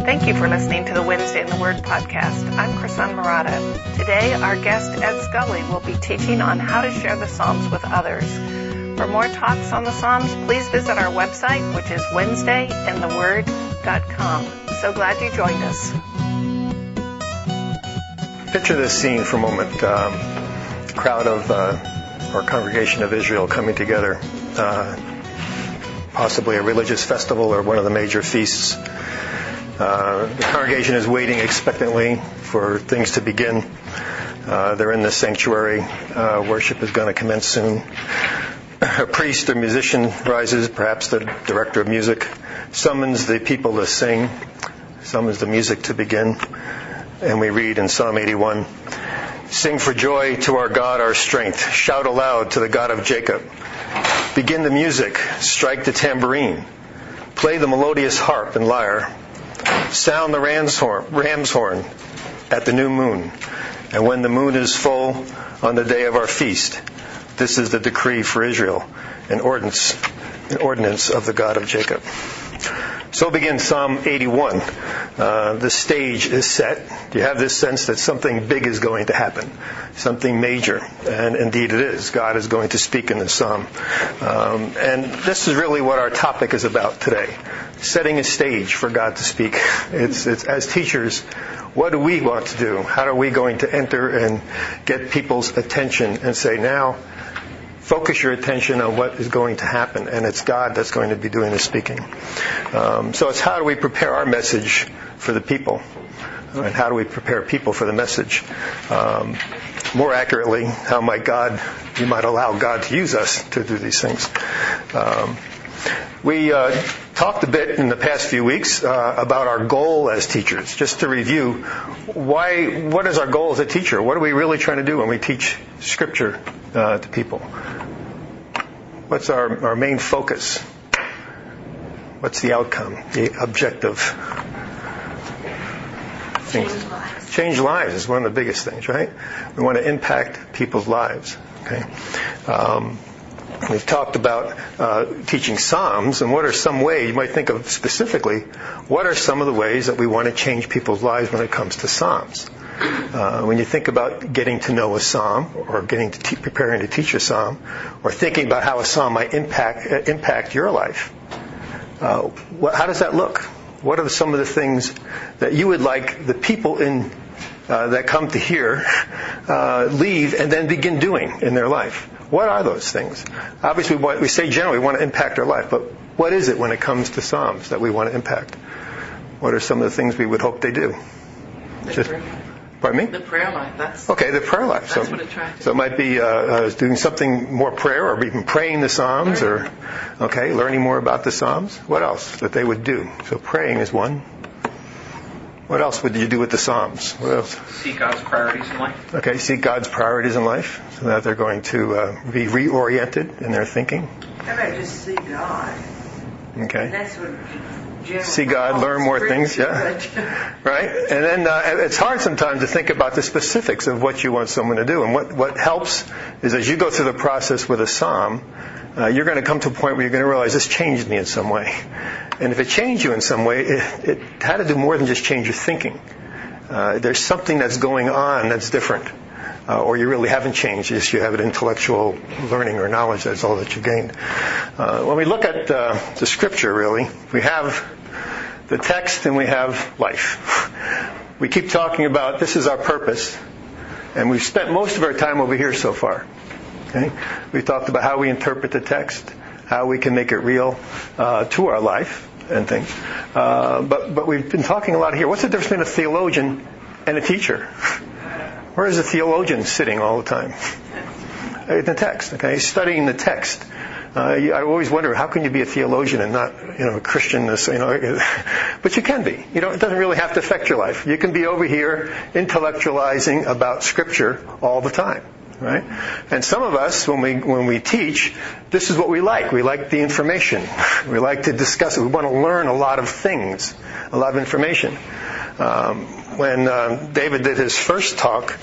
Thank you for listening to the Wednesday in the Word podcast. I'm Chrisan Murata. Today, our guest Ed Scully will be teaching on how to share the Psalms with others. For more talks on the Psalms, please visit our website, which is WednesdayInTheWord.com. So glad you joined us. Picture this scene for a moment. Crowd of or congregation of Israel coming together, possibly a religious festival or one of the major feasts. The congregation is waiting expectantly for things to begin. They're in the sanctuary. Worship is going to commence soon. A priest or musician rises, perhaps the director of music, summons the people to sing, summons the music to begin. And we read in Psalm 81, "Sing for joy to our God, our strength. Shout aloud to the God of Jacob. Begin the music, strike the tambourine. Play the melodious harp and lyre. Sound the ram's horn at the new moon. And when the moon is full on the day of our feast, this is the decree for Israel, an ordinance of the God of Jacob." So begins Psalm 81. The stage is set. You have this sense that something big is going to happen, something major, and indeed it is. God is going to speak in this psalm. And this is really what our topic is about today, setting a stage for God to speak. It's as teachers, what do we want to do? How are we going to enter and get people's attention and say, now, focus your attention on what is going to happen, and it's God that's going to be doing the speaking. So it's how do we prepare our message for the people, and how do we prepare people for the message? More accurately, how might you might allow God to use us to do these things? We talked a bit in the past few weeks about our goal as teachers. Just to review, what is our goal as a teacher? What are we really trying to do when we teach Scripture to people? What's our main focus? What's the outcome, the objective? Change lives is one of the biggest things, right? We want to impact people's lives. Okay. We've talked about teaching Psalms, and what are some ways, you might think of specifically, what are some of the ways that we want to change people's lives when it comes to Psalms? When you think about getting to know a Psalm, or preparing to teach a Psalm, or thinking about how a Psalm might impact your life, how does that look? What are some of the things that you would like the people that come to hear leave and then begin doing in their life? What are those things? Obviously, we say generally we want to impact our life, but what is it when it comes to Psalms that we want to impact? What are some of the things we would hope they do? Pardon me? The prayer life. Okay, the prayer life. That's what it tries. So it might be doing something more prayer, or even praying the Psalms, or learning more about the Psalms. What else that they would do? So praying is one. What else would you do with the Psalms? What else? Seek God's priorities in life. Okay, seek God's priorities in life, so that they're going to be reoriented in their thinking. How about just see God? Okay. And that's what see God, learn more things, yeah. Right? And then it's hard sometimes to think about the specifics of what you want someone to do. And what helps is as you go through the process with a Psalm, you're going to come to a point where you're going to realize this changed me in some way. And if it changed you in some way, it had to do more than just change your thinking. There's something that's going on that's different. Or you really haven't changed, just you have an intellectual learning or knowledge, that's all that you gained. When we look at the Scripture, really, we have the text and we have life. We keep talking about this is our purpose, and we've spent most of our time over here so far. Okay? We've talked about how we interpret the text, how we can make it real to our life and things. But we've been talking a lot here. What's the difference between a theologian and a teacher? Where is a theologian sitting all the time? In the text. Okay, studying the text. I always wonder, how can you be a theologian and not, a Christian? But you can be. It doesn't really have to affect your life. You can be over here intellectualizing about Scripture all the time, right? And some of us, when we teach, this is what we like. We like the information. We like to discuss it. We want to learn a lot of things, a lot of information. When David did his first talk,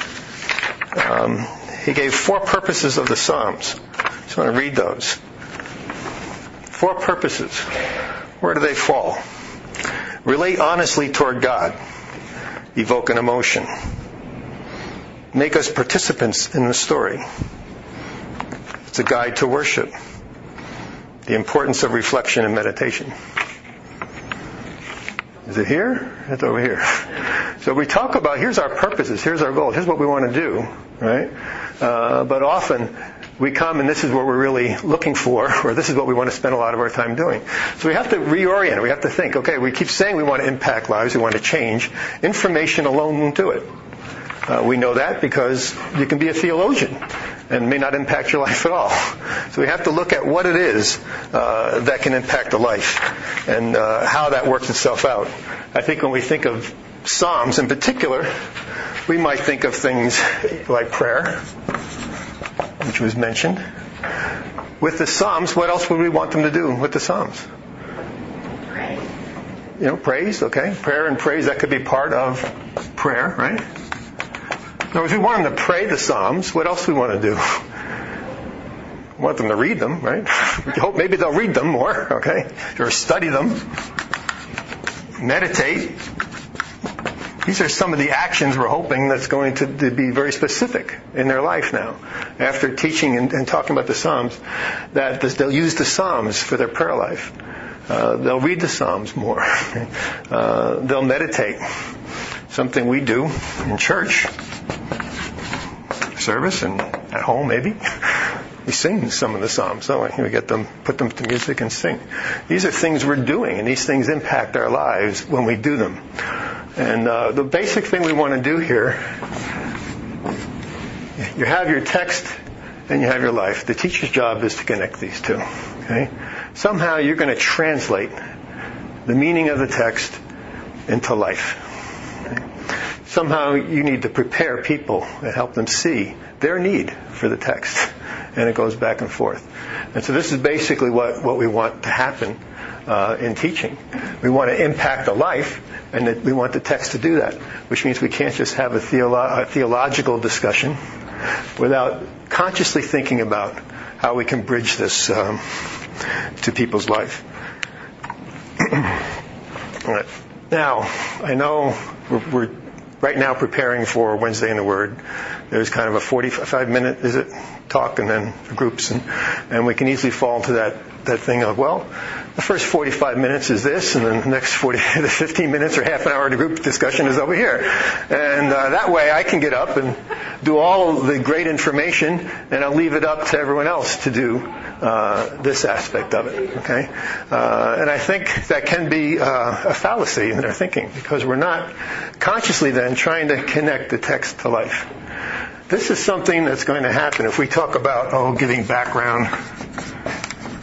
he gave 4 purposes of the Psalms. I just want to read those. 4 purposes. Where do they fall? Relate honestly toward God. Evoke an emotion. Make us participants in the story. It's a guide to worship. The importance of reflection and meditation. Is it here? It's over here. So we talk about, here's our purposes, here's our goals, here's what we want to do, right? But often we come and this is what we're really looking for, or this is what we want to spend a lot of our time doing. So we have to reorient. We have to think, okay, we keep saying we want to impact lives, we want to change. Information alone won't do it. We know that because you can be a theologian and may not impact your life at all. So we have to look at what it is that can impact a life and how that works itself out. I think when we think of Psalms in particular, we might think of things like prayer, which was mentioned. With the Psalms, what else would we want them to do with the Psalms? Pray. Praise, okay. Prayer and praise, that could be part of prayer, right? In other words, we want them to pray the Psalms. What else do we want to do? We want them to read them, right? We hope maybe they'll read them more, okay? Or study them. Meditate. These are some of the actions we're hoping that's going to be very specific in their life now. After teaching and talking about the Psalms, that they'll use the Psalms for their prayer life. They'll read the Psalms more. They'll meditate. Something we do in church. Service and at home maybe. We sing some of the Psalms, don't we? We get them, put them to music and sing. These are things we're doing, and these things impact our lives when we do them. And the basic thing we want to do here, you have your text and you have your life. The teacher's job is to connect these two. Okay? Somehow you're going to translate the meaning of the text into life. Okay? Somehow you need to prepare people and help them see their need for the text. And it goes back and forth. And so this is basically what we want to happen in teaching. We want to impact a life, and that we want the text to do that, which means we can't just have a theological discussion without consciously thinking about how we can bridge this to people's life. All right. Now, I know we're right now preparing for Wednesday in the Word. There's kind of a 45-minute talk and then groups, and we can easily fall into that thing of, well, the first 45 minutes is this, and then the next 15 minutes or half an hour of the group discussion is over here. And that way I can get up and do all the great information, and I'll leave it up to everyone else to do this aspect of it. Okay? And I think that can be a fallacy in their thinking, because we're not consciously then trying to connect the text to life. This is something that's going to happen if we talk about, giving background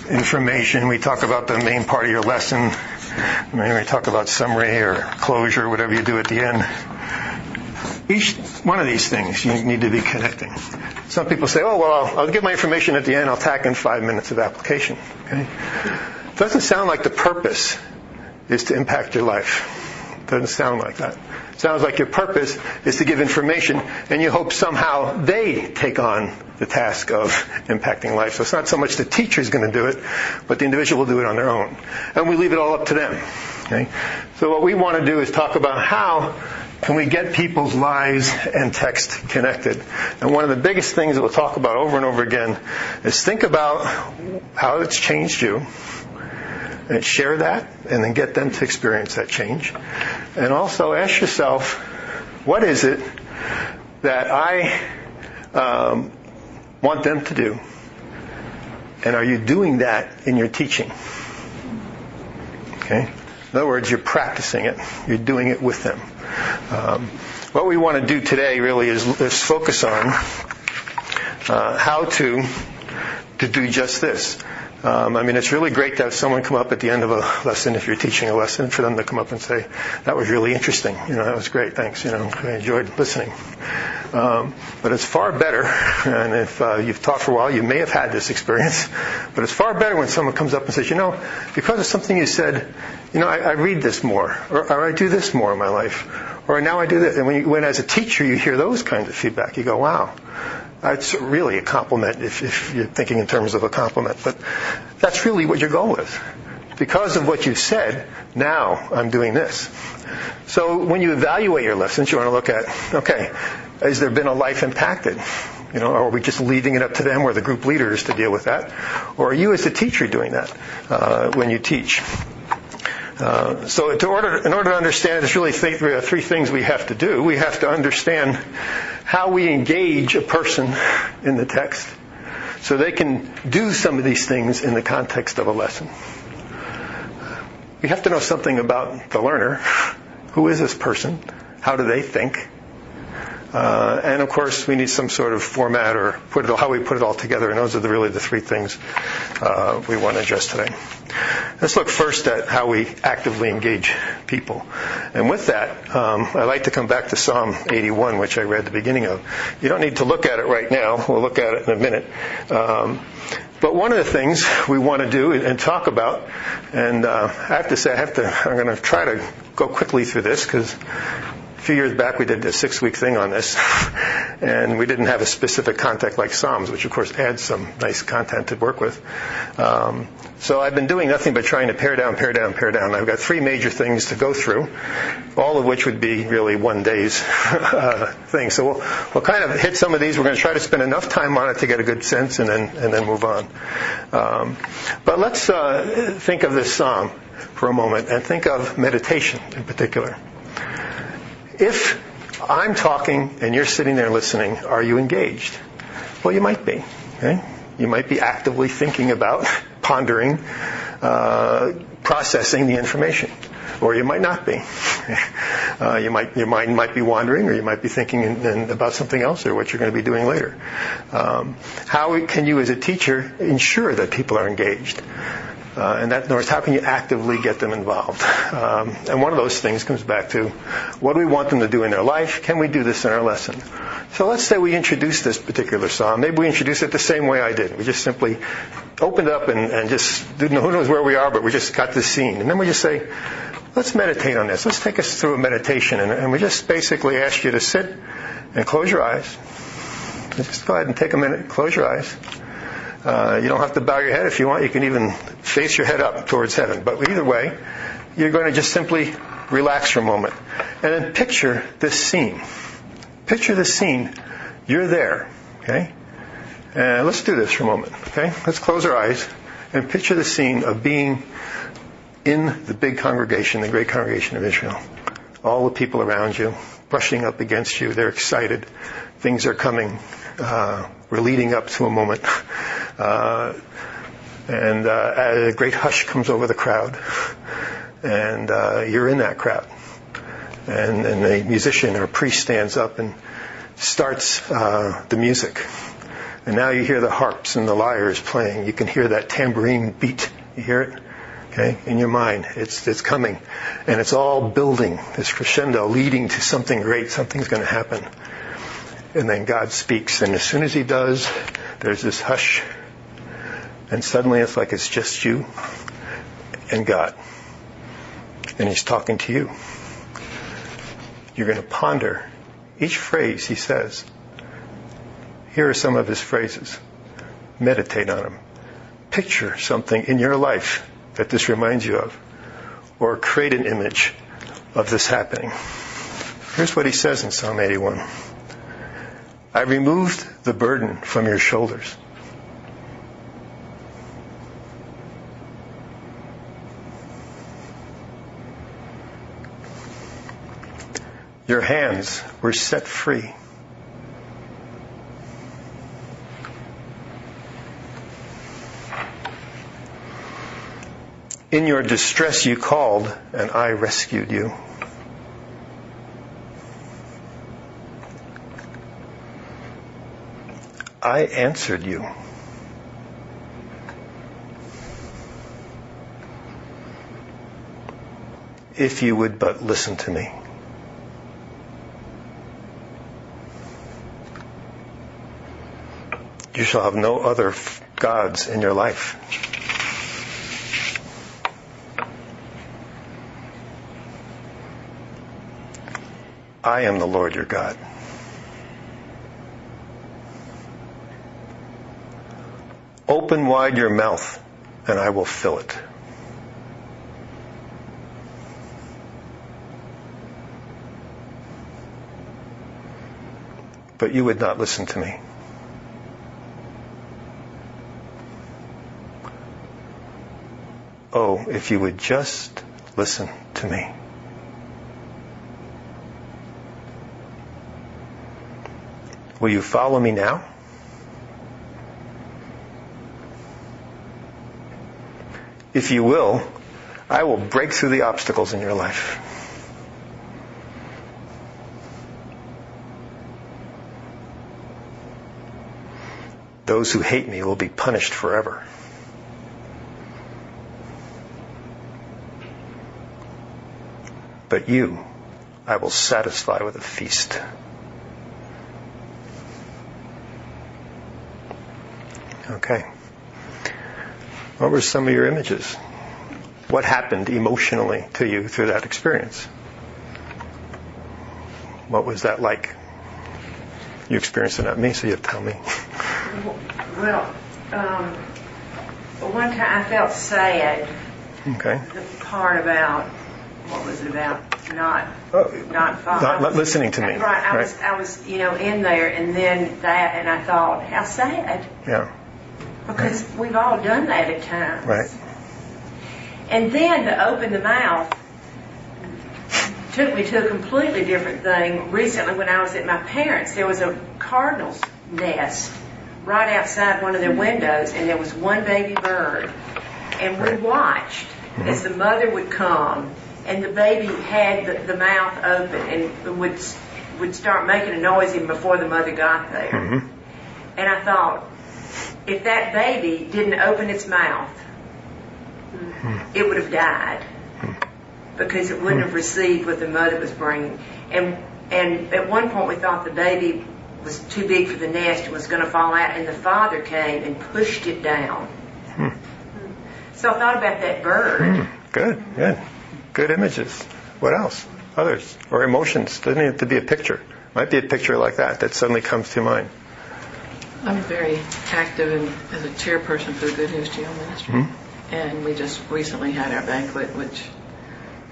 information. We talk about the main part of your lesson. Maybe we talk about summary or closure, whatever you do at the end. Each one of these things you need to be connecting. Some people say, I'll give my information at the end. I'll tack in 5 minutes of application. Okay? It doesn't sound like the purpose is to impact your life. It doesn't sound like that. It sounds like your purpose is to give information, and you hope somehow they take on the task of impacting life. So it's not so much the teacher's going to do it, but the individual will do it on their own. And we leave it all up to them. Okay? So what we want to do is talk about how can we get people's lives and text connected. And one of the biggest things that we'll talk about over and over again is think about how it's changed you, and share that, and then get them to experience that change. And also ask yourself, what is it that I want them to do? And are you doing that in your teaching? Okay? In other words, you're practicing it. You're doing it with them. What we want to do today really is focus on how to do just this. It's really great to have someone come up at the end of a lesson, if you're teaching a lesson, for them to come up and say, that was really interesting. That was great. Thanks. I enjoyed listening. But it's far better, and if you've taught for a while, you may have had this experience, but it's far better when someone comes up and says, because of something you said, I read this more, or I do this more in my life, or now I do this. And when as a teacher you hear those kinds of feedback, you go, wow. That's really a compliment if you're thinking in terms of a compliment. But that's really what your goal is. because of what you said, now I'm doing this. So when you evaluate your lessons, you want to look at, okay, has there been a life impacted? Are we just leaving it up to them or the group leaders to deal with that? Or are you as the teacher doing that when you teach? So in order to understand, there's really three things we have to do. We have to understand how we engage a person in the text so they can do some of these things in the context of a lesson. We have to know something about the learner. Who is this person? How do they think? And of course, we need some sort of format or how we put it all together. And those are really the three things we want to address today. Let's look first at how we actively engage people. And with that, I'd like to come back to Psalm 81, which I read at the beginning of. You don't need to look at it right now. We'll look at it in a minute. But one of the things we want to do and talk about, and I have to say, I'm going to try to go quickly through this because a few years back we did a 6-week thing on this, and we didn't have a specific content like Psalms, which of course adds some nice content to work with. So I've been doing nothing but trying to pare down. I've got 3 major things to go through, all of which would be really one day's thing. So we'll kind of hit some of these. We're going to try to spend enough time on it to get a good sense and then move on. But let's think of this psalm for a moment and think of meditation in particular. If I'm talking and you're sitting there listening, are you engaged? Well, you might be. Okay? You might be actively thinking about, pondering, processing the information. Or you might not be. Your mind might be wandering, or you might be thinking about something else or what you're going to be doing later. How can you as a teacher ensure that people are engaged? And that, in other words, how can you actively get them involved? And one of those things comes back to what do we want them to do in their life? Can we do this in our lesson? So let's say we introduce this particular psalm. Maybe we introduce it the same way I did. We just simply opened up and just didn't know who knows where we are, but we just got this scene. And then we just say, let's meditate on this. Let's take us through a meditation. And we just basically ask you to sit and close your eyes. Just go ahead and take a minute, close your eyes. You don't have to bow your head if you want. You can even face your head up towards heaven. But either way, you're going to just simply relax for a moment. And then picture this scene. Picture this scene. You're there. Okay? And let's do this for a moment. Okay? Let's close our eyes and picture the scene of being in the big congregation, the great congregation of Israel. All the people around you, brushing up against you. They're excited. Things are coming. We're leading up to a moment. And a great hush comes over the crowd. And you're in that crowd. And a musician or a priest stands up and starts the music. And now you hear the harps and the lyres playing. You can hear that tambourine beat. You hear it? Okay? In your mind. It's coming. And it's all building, this crescendo, leading to something great. Something's going to happen. And then God speaks. And as soon as he does, there's this hush. And suddenly it's like it's just you and God. And he's talking to you. You're going to ponder each phrase he says. Here are some of his phrases. Meditate on them. Picture something in your life that this reminds you of. Or create an image of this happening. Here's what he says in Psalm 81. I removed the burden from your shoulders. Your hands were set free. In your distress you called, and I rescued you. I answered you. If you would but listen to me. You shall have no other gods in your life. I am the Lord your God. Open wide your mouth, and I will fill it. but you would not listen to me. Oh, if you would just listen to me. Will you follow me now? If you will, I will break through the obstacles in your life. Those who hate me will be punished forever. But you, I will satisfy with a feast. Okay. What were some of your images? What happened emotionally to you through that experience? What was that like? You experienced it, not me, so you have to tell me. Well, one time I felt sad. Okay. The part about, what was it about? Not listening to me. Right. I was, in there, and then that, and I thought, how sad. Yeah. Because we've all done that at times. Right. And then to open the mouth took me to a completely different thing. Recently, when I was at my parents', there was a cardinal's nest right outside one of their windows, and there was one baby bird. And we watched as the mother would come, and the baby had the mouth open and would start making a noise even before the mother got there. Mm-hmm. And I thought, if that baby didn't open its mouth, it would have died, because it wouldn't have received what the mother was bringing. And at one point we thought the baby was too big for the nest and was going to fall out, and the father came and pushed it down. So I thought about that bird. Good images. What else? Others? Or emotions? Doesn't have to be a picture. Might be a picture like that suddenly comes to mind. I'm very active as a chairperson for the Good News Jail Ministry. Mm-hmm. And we just recently had our banquet, which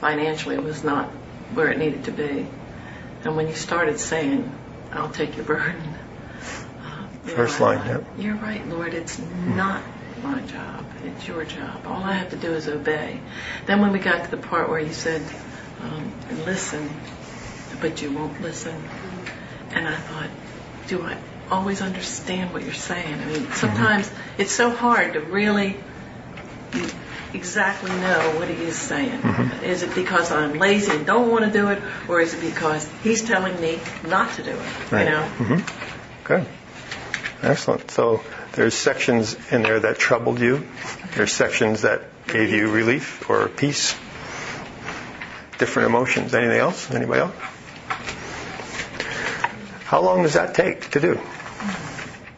financially was not where it needed to be. And when you started saying, I'll take your burden. First line, yeah. You're right, Lord, it's not my job. It's your job. All I have to do is obey. Then when we got to the part where you said, listen, but you won't listen. And I thought, do I always understand what you're saying? I mean, sometimes it's so hard to really exactly know what he is saying. Mm-hmm. Is it because I'm lazy and don't want to do it, or is it because he's telling me not to do it? Right. Mm-hmm. Good. Excellent. So there's sections in there that troubled you. There's sections that gave you relief or peace. Different emotions. Anything else? Anybody else? How long does that take to do?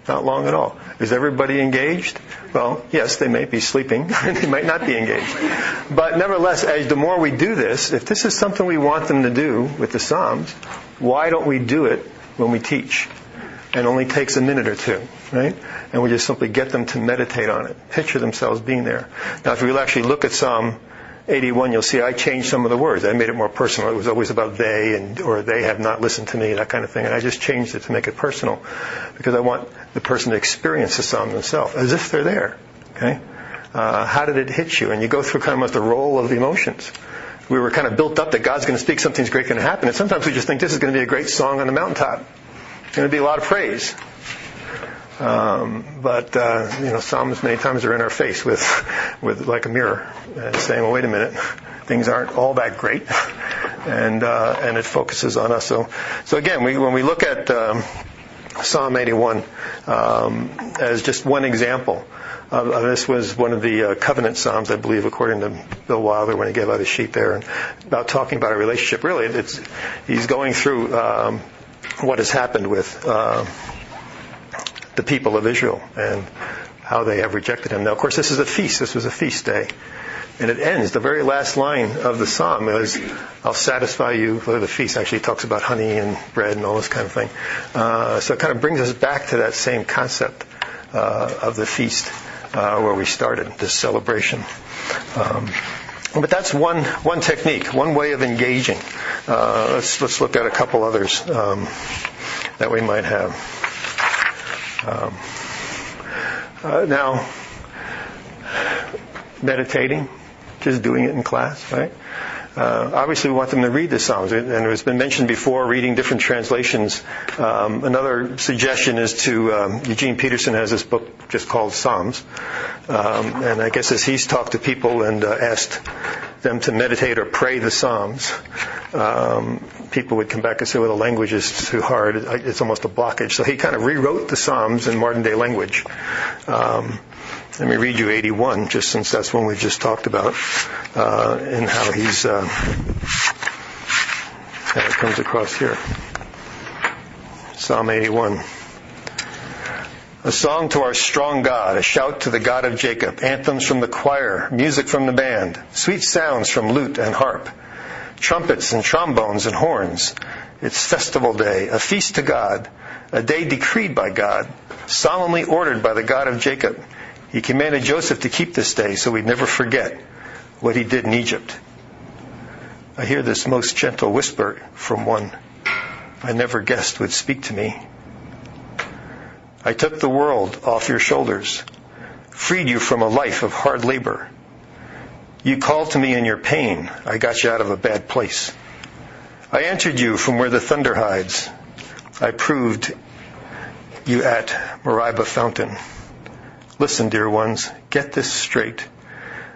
Not long at all. Is everybody engaged? Well, yes, they may be sleeping. They might not be engaged. But nevertheless, the more we do this, if this is something we want them to do with the Psalms, why don't we do it when we teach? It only takes a minute or two, right? And we just simply get them to meditate on it, picture themselves being there. Now, if we actually look at Psalm 81, you'll see I changed some of the words. I made it more personal. It was always about they or they have not listened to me, that kind of thing. And I just changed it to make it personal because I want the person to experience the Psalm themselves as if they're there. Okay? How did it hit you? And you go through kind of the role of the emotions. We were kind of built up that God's going to speak, something's great going to happen. And sometimes we just think this is going to be a great song on the mountaintop. It's going to be a lot of praise. But Psalms many times are in our face with like a mirror, saying, well, wait a minute, things aren't all that great. And it focuses on us. So again, when we look at Psalm 81 as just one example, this was one of the covenant psalms, I believe, according to Bill Wilder when he gave out his sheet there, and about talking about a relationship. Really, he's going through what has happened with the people of Israel and how they have rejected him. Now, of course, this is a feast. This was a feast day. And it ends, the very last line of the psalm is, I'll satisfy you for the feast. Actually, it talks about honey and bread and all this kind of thing. So it kind of brings us back to that same concept of the feast where we started, this celebration. But that's one technique, one way of engaging. Let's look at a couple others. that we might have. Now, meditating, just doing it in class, right? Obviously, we want them to read the Psalms, and it's been mentioned before, reading different translations. Another suggestion is to, Eugene Peterson has this book just called Psalms, and I guess as he's talked to people and asked them to meditate or pray the Psalms, people would come back and say, well, the language is too hard, it's almost a blockage. So he kind of rewrote the Psalms in modern day language. Let me read you 81, just since that's one we just talked about, and how he's, how it comes across here. Psalm 81. A song to our strong God, a shout to the God of Jacob, anthems from the choir, music from the band, sweet sounds from lute and harp, trumpets and trombones and horns. It's festival day, a feast to God, a day decreed by God, solemnly ordered by the God of Jacob. He commanded Joseph to keep this day so we'd never forget what he did in Egypt. I hear this most gentle whisper from one I never guessed would speak to me. I took the world off your shoulders, freed you from a life of hard labor. You called to me in your pain. I got you out of a bad place. I answered you from where the thunder hides. I proved you at Meribah fountain. Listen, dear ones, get this straight.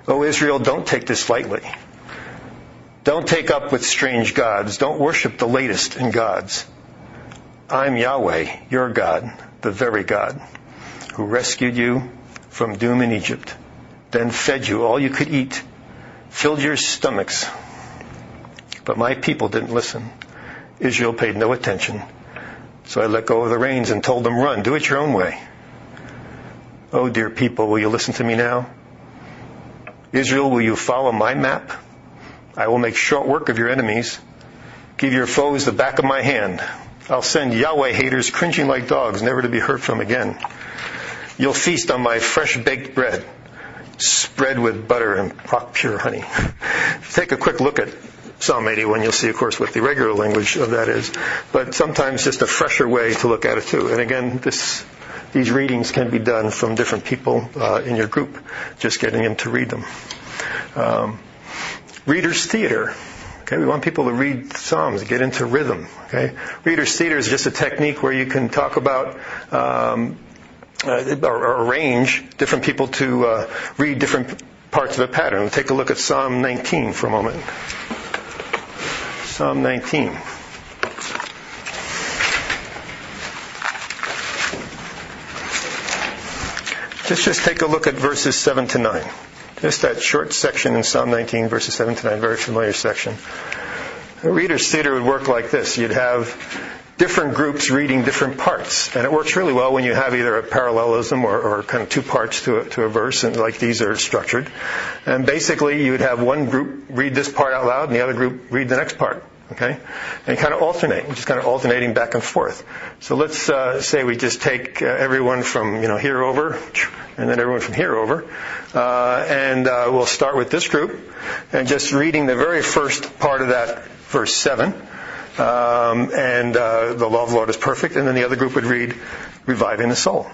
O Israel, don't take this lightly. Don't take up with strange gods. Don't worship the latest in gods. I'm Yahweh, your God, the very God, who rescued you from doom in Egypt, then fed you all you could eat, filled your stomachs. But my people didn't listen. Israel paid no attention. So I let go of the reins and told them, run, do it your own way. Oh, dear people, will you listen to me now? Israel, will you follow my map? I will make short work of your enemies, give your foes the back of my hand. I'll send Yahweh haters cringing like dogs, never to be heard from again. You'll feast on my fresh-baked bread, spread with butter and rock pure honey. If you take a quick look at Psalm 81, you'll see, of course, what the regular language of that is. But sometimes just a fresher way to look at it, too. And again, these readings can be done from different people in your group, just getting them to read them. Reader's theater. Okay, we want people to read Psalms, get into rhythm. Okay, Reader's theater is just a technique where you can talk about or arrange different people to read different parts of a pattern. We'll take a look at Psalm 19 for a moment. Psalm 19. Just take a look at verses 7 to 9. Just that short section in Psalm 19, verses 7 to 9, very familiar section. A reader's theater would work like this. You'd have different groups reading different parts. And it works really well when you have either a parallelism or kind of two parts to a verse, and like these are structured. And basically, you would have one group read this part out loud, and the other group read the next part. Okay? And kind of alternate, just kind of alternating back and forth. So let's say we just take everyone from, here over, and then everyone from here over. And we'll start with this group, and just reading the very first part of that, verse 7. And the law of the Lord is perfect. And then the other group would read, reviving the soul.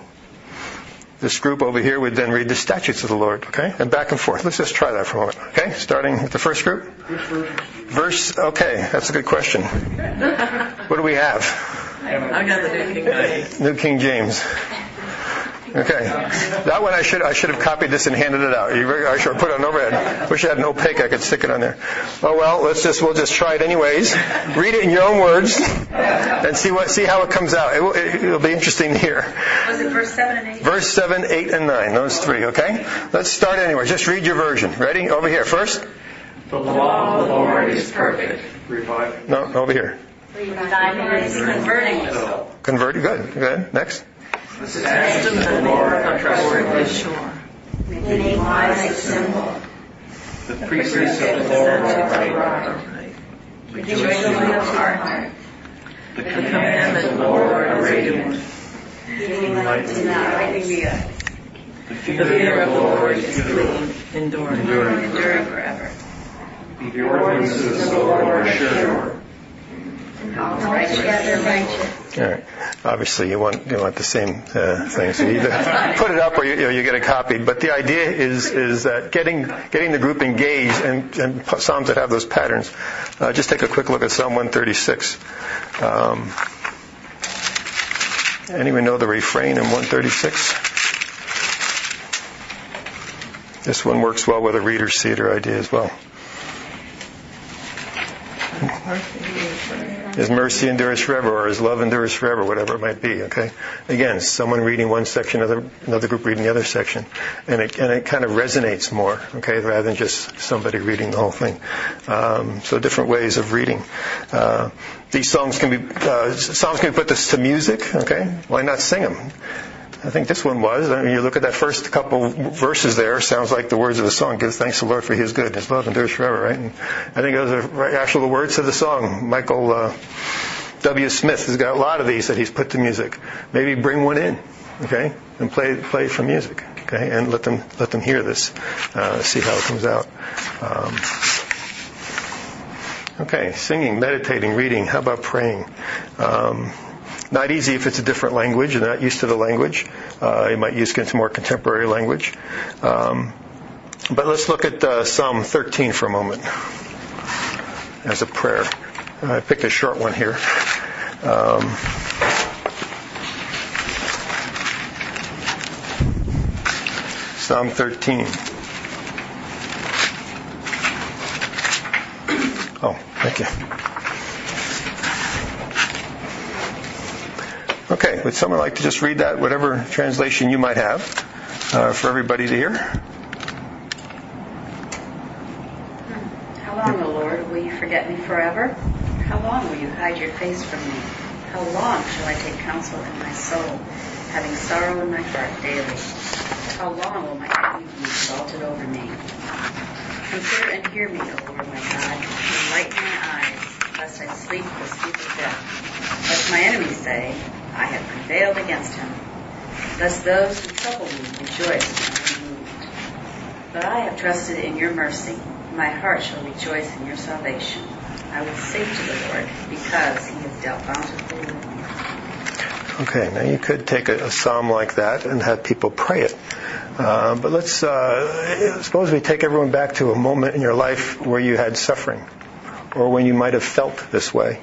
This group over here would then read the statutes of the Lord, okay? And back and forth. Let's just try that for a moment, okay? Starting with the first group. Okay, that's a good question. What do we have? I got the New King James. New King James. Okay. That one I should have copied this and handed it out. I should have put it on overhead. Wish I had an opaque, I could stick it on there. Oh well, we'll just try it anyways. Read it in your own words and see how it comes out. It'll be interesting to hear. Was it verse 7 and 8? Verse 7, 8, and 9. Those three, okay? Let's start anyway. Just read your version. Ready? Over here first. The law of the Lord is perfect. Revive. No, over here. Converting the soul. Converted. Good. Next. The statutes of the Lord are trustworthy. Sure. Make wise simple. The precepts of the Lord are right. Rejoicing of heart. The commandments of the Lord are radiant. Giving light to the eyes. The fear of the Lord is good. Enduring Enduring forever. The ordinances of the Lord are sure. And all All right. Obviously, you want the same thing. So you either put it up or you get it copied. But the idea is that getting the group engaged and psalms that have those patterns. Just take a quick look at Psalm 136. Anyone know the refrain in 136? This one works well with a reader's theater idea as well. His mercy endures forever, or His love endures forever, whatever it might be. Okay. Again, someone reading one section, another group reading the other section, and it kind of resonates more. Okay, rather than just somebody reading the whole thing. So different ways of reading. These psalms can be put to music. Okay, why not sing them? I think this one was. I mean, you look at that first couple verses there, sounds like the words of the song. Give thanks to the Lord for He is good. His love endures forever, right? And I think those are actually the words of the song. Michael W. Smith has got a lot of these that he's put to music. Maybe bring one in, okay, and play for music, okay, and let them hear this, see how it comes out. Okay, singing, meditating, reading. How about praying? Not easy if it's a different language. You're not used to the language. You might use it into more contemporary language. But let's look at Psalm 13 for a moment as a prayer. I picked a short one here. Psalm 13. Oh, thank you. Okay, would someone like to just read that, whatever translation you might have, for everybody to hear? How long, O Lord, will you forget me forever? How long will you hide your face from me? How long shall I take counsel in my soul, having sorrow in my heart daily? How long will my enemy be exalted over me? Consider and hear me, O Lord my God. Enlighten my eyes, lest I sleep the sleep of death. Lest my enemies say, I have prevailed against him. Lest those who trouble me rejoice and be moved. But I have trusted in your mercy. My heart shall rejoice in your salvation. I will sing to the Lord, because he has dealt bountifully with me. Okay, now you could take a psalm like that and have people pray it. But let's suppose we take everyone back to a moment in your life where you had suffering, or when you might have felt this way,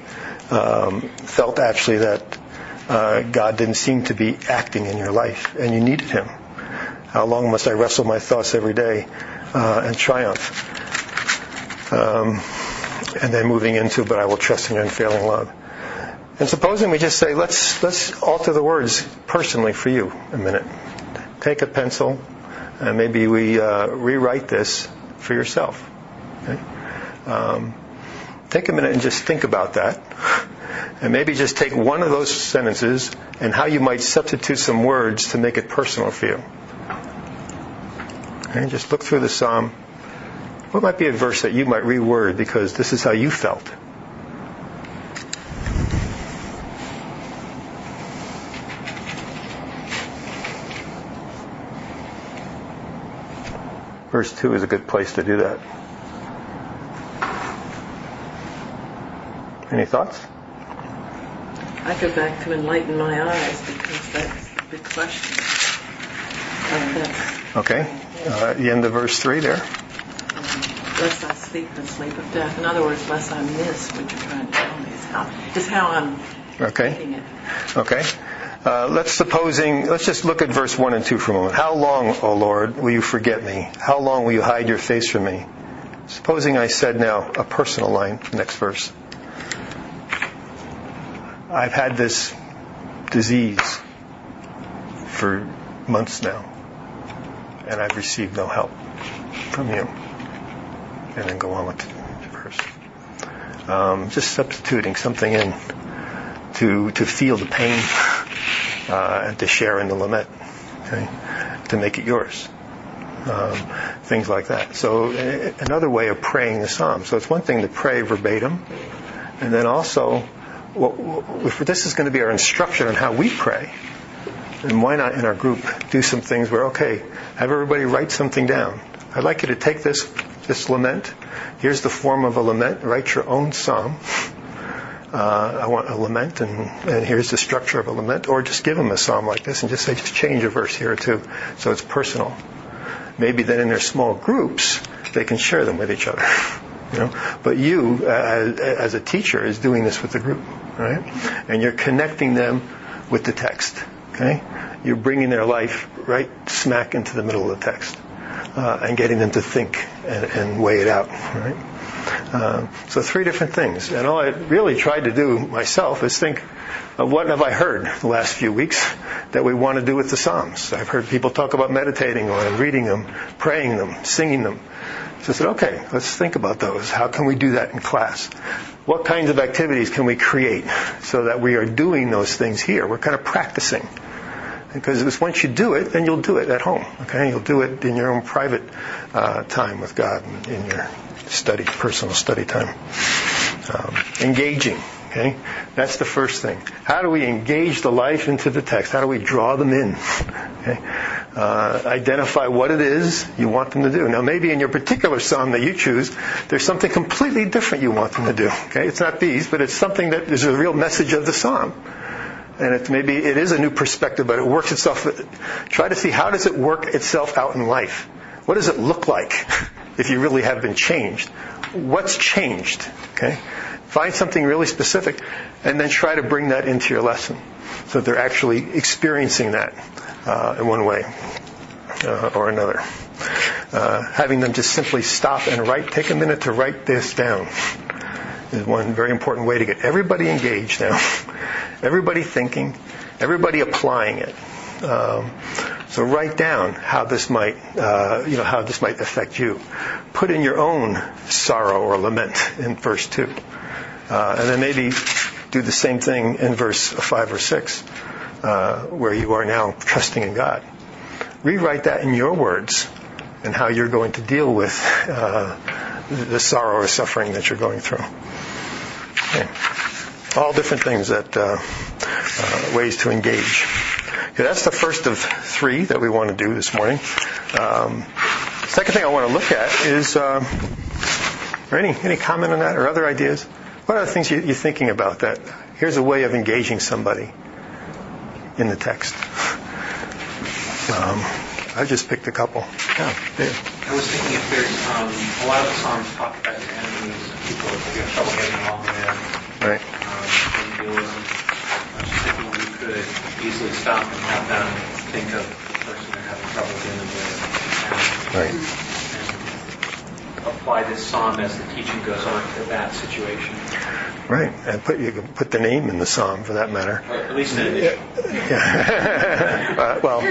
felt actually that God didn't seem to be acting in your life, and you needed Him. How long must I wrestle my thoughts every day and triumph? And then moving into, but I will trust in your unfailing love. And supposing we just say, let's alter the words personally for you a minute. Take a pencil, and maybe we rewrite this for yourself. Okay? Take a minute and just think about that. And maybe just take one of those sentences and how you might substitute some words to make it personal for you. Okay? Just look through the psalm. What might be a verse that you might reword because this is how you felt? Verse 2 is a good place to do that. Any thoughts? I go back to enlighten my eyes because that's the big question. Okay. The end of verse 3 there. Lest I sleep the sleep of death. In other words, lest I miss what you're trying to tell me is how I'm reading it. Okay. Let's just look at verse 1 and 2 for a moment. How long, O Lord, will you forget me? How long will you hide your face from me? Supposing I said now a personal line, next verse. I've had this disease for months now, and I've received no help from you. And then go on with the verse. Just substituting something in to feel the pain and to share in the lament, okay? To make it yours. Things like that. So another way of praying the psalm. So it's one thing to pray verbatim, and then also, if this is going to be our instruction on how we pray, then why not in our group do some things where, okay, have everybody write something down. I'd like you to take this lament. Here's the form of a lament. Write your own psalm. I want a lament, and here's the structure of a lament, or just give them a psalm like this and just say, just change a verse here or two, so it's personal. Maybe then in their small groups, they can share them with each other. But you, as a teacher, is doing this with the group, right? And you're connecting them with the text, okay? You're bringing their life right smack into the middle of the text, and getting them to think and weigh it out, right? So 3 different things. And all I really tried to do myself is think of what have I heard the last few weeks that we want to do with the Psalms. I've heard people talk about meditating on them, reading them, praying them, singing them. So I said, okay, let's think about those. How can we do that in class? What kinds of activities can we create so that we are doing those things here? We're kind of practicing. Because once you do it, then you'll do it at home. Okay, you'll do it in your own private time with God, in your personal study time. Engaging. Okay, that's the first thing. How do we engage the life into the text? How do we draw them in? Okay, identify what it is you want them to do. Now, maybe in your particular psalm that you choose, there's something completely different you want them to do. Okay, it's not these, but it's something that is a real message of the psalm. And maybe it is a new perspective, but it works itself. Try to see how does it work itself out in life. What does it look like if you really have been changed? What's changed? Okay, find something really specific, and then try to bring that into your lesson, so that they're actually experiencing that in one way or another. Having them just simply stop and take a minute to write this down is one very important way to get everybody engaged now. Everybody thinking, everybody applying it. So write down how this might affect you. Put in your own sorrow or lament in verse 2. And then maybe do the same thing in verse 5 or 6, where you are now trusting in God. Rewrite that in your words and how you're going to deal with the sorrow or suffering that you're going through. Okay. All different things that ways to engage. Okay, that's the first of 3 that we want to do this morning. Second thing I want to look at is, any comment on that or other ideas? What are the things you're thinking about that? Here's a way of engaging somebody in the text. I just picked a couple. Yeah, Dave. I was thinking if there's a lot of the Psalms talk about your enemies, people who have trouble getting along with. Right. And deal with them. I was just thinking we could easily stop and have them think of the person they're having trouble dealing with. Right. And apply this psalm as the teaching goes on to that situation. Right, and you can put the name in the psalm for that matter. Or at least an initial. Yeah. Well,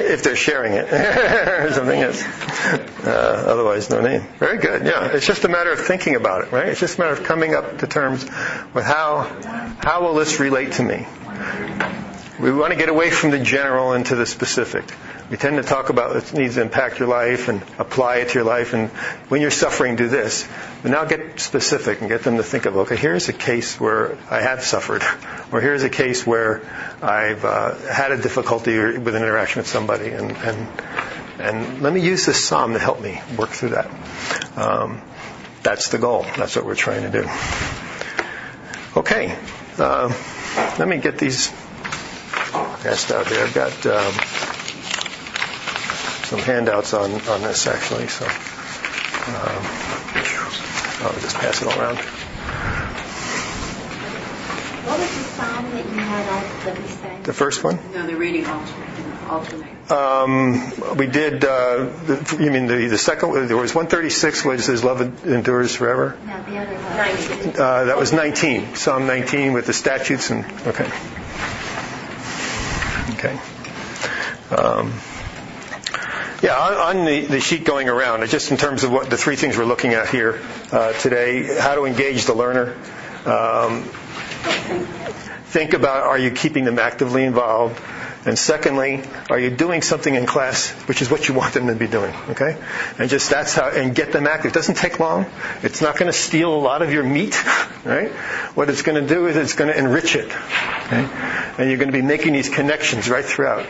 if they're sharing it or something else. Otherwise, no name. Very good. Yeah, it's just a matter of thinking about it, right? It's just a matter of coming up to terms with how will this relate to me? We want to get away from the general into the specific. We tend to talk about it needs to impact your life and apply it to your life, and when you're suffering, do this. But now get specific and get them to think of, okay, here's a case where I have suffered, or here's a case where I've had a difficulty with an interaction with somebody, and let me use this psalm to help me work through that. That's the goal. That's what we're trying to do. Okay, let me get these passed out here. I've got some handouts on this actually, so I'll just pass it all around. What was the psalm that you had on that we sang? The first one? No, the reading alternate. We did. You mean the second? There was 136, which says "Love endures forever." No, the other one. 19. That was 19, Psalm 19 with the statutes and okay. Yeah, on the sheet going around, just in terms of what the 3 things we're looking at here today, how to engage the learner. Think about, are you keeping them actively involved? And secondly, are you doing something in class, which is what you want them to be doing, okay? And just that's how, and get them active. It doesn't take long. It's not going to steal a lot of your meat, right? What it's going to do is it's going to enrich it, okay? And you're going to be making these connections right throughout.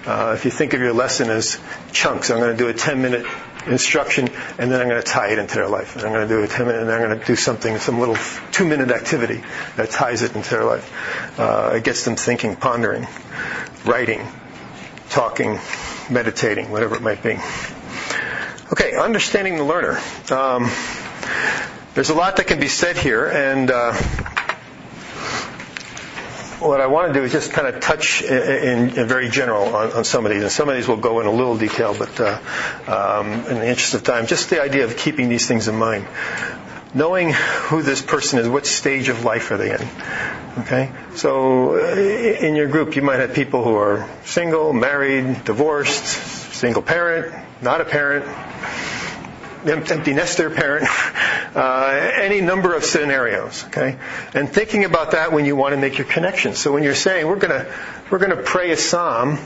If you think of your lesson as chunks, I'm going to do a 10-minute instruction, and then I'm going to tie it into their life. And I'm going to do a 10-minute, and I'm going to do something, some little 2-minute activity that ties it into their life. It gets them thinking, pondering, writing, talking, meditating, whatever it might be. Okay, understanding the learner. There's a lot that can be said here, and what I want to do is just kind of touch in very general on some of these. And some of these will go in a little detail, but in the interest of time, just the idea of keeping these things in mind. Knowing who this person is, what stage of life are they in? Okay? So in your group, you might have people who are single, married, divorced, single parent, not a parent, empty nester parent, any number of scenarios, okay? And thinking about that when you want to make your connections. So when you're saying we're going to pray a psalm,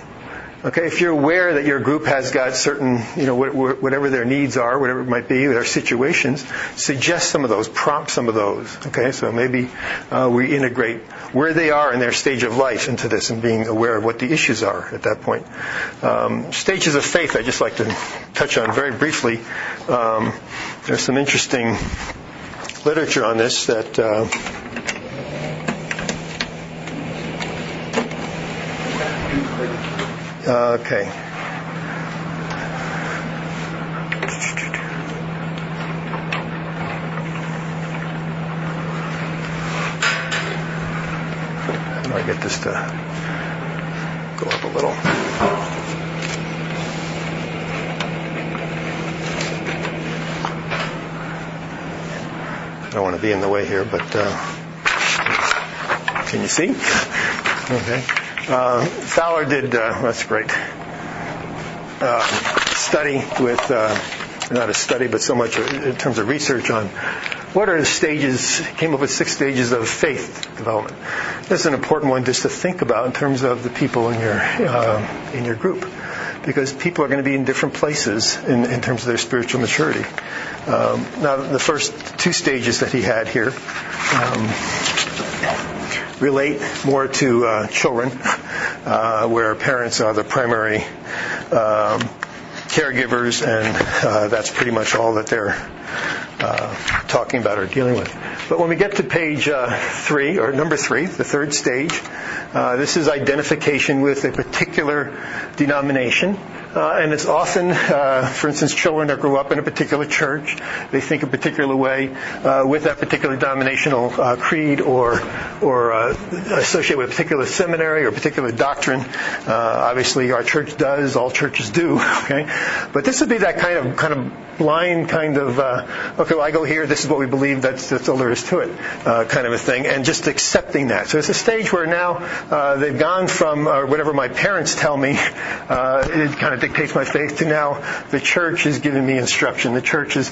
okay, if you're aware that your group has got certain, whatever their needs are, whatever it might be, their situations, suggest some of those, prompt some of those, okay? So maybe we integrate where they are in their stage of life into this and being aware of what the issues are at that point. Stages of faith, I'd just like to touch on very briefly. There's some interesting literature on this that okay. How do I get this to go up a little? I don't want to be in the way here, but can you see? Okay. Fowler did, that's great, study with, not a study, but so much in terms of research on what are the stages, came up with 6 stages of faith development. This is an important one just to think about in terms of the people in your group, because people are going to be in different places in terms of their spiritual maturity. Now, the first 2 stages that he had here relate more to children, where parents are the primary caregivers, and that's pretty much all that they're talking about or dealing with. But when we get to page 3, or number 3, the 3rd stage, this is identification with a particular denomination. And it's often, for instance, children that grew up in a particular church. They think a particular way with that particular denominational creed, or associate with a particular seminary or a particular doctrine. Obviously, our church does. All churches do. Okay, but this would be that kind of blind kind of okay, well, I go here. This is what we believe. That's all there is to it, kind of a thing, and just accepting that. So it's a stage where now they've gone from whatever my parents tell me. It kind of dictates my faith, to now the church is giving me instruction. The church is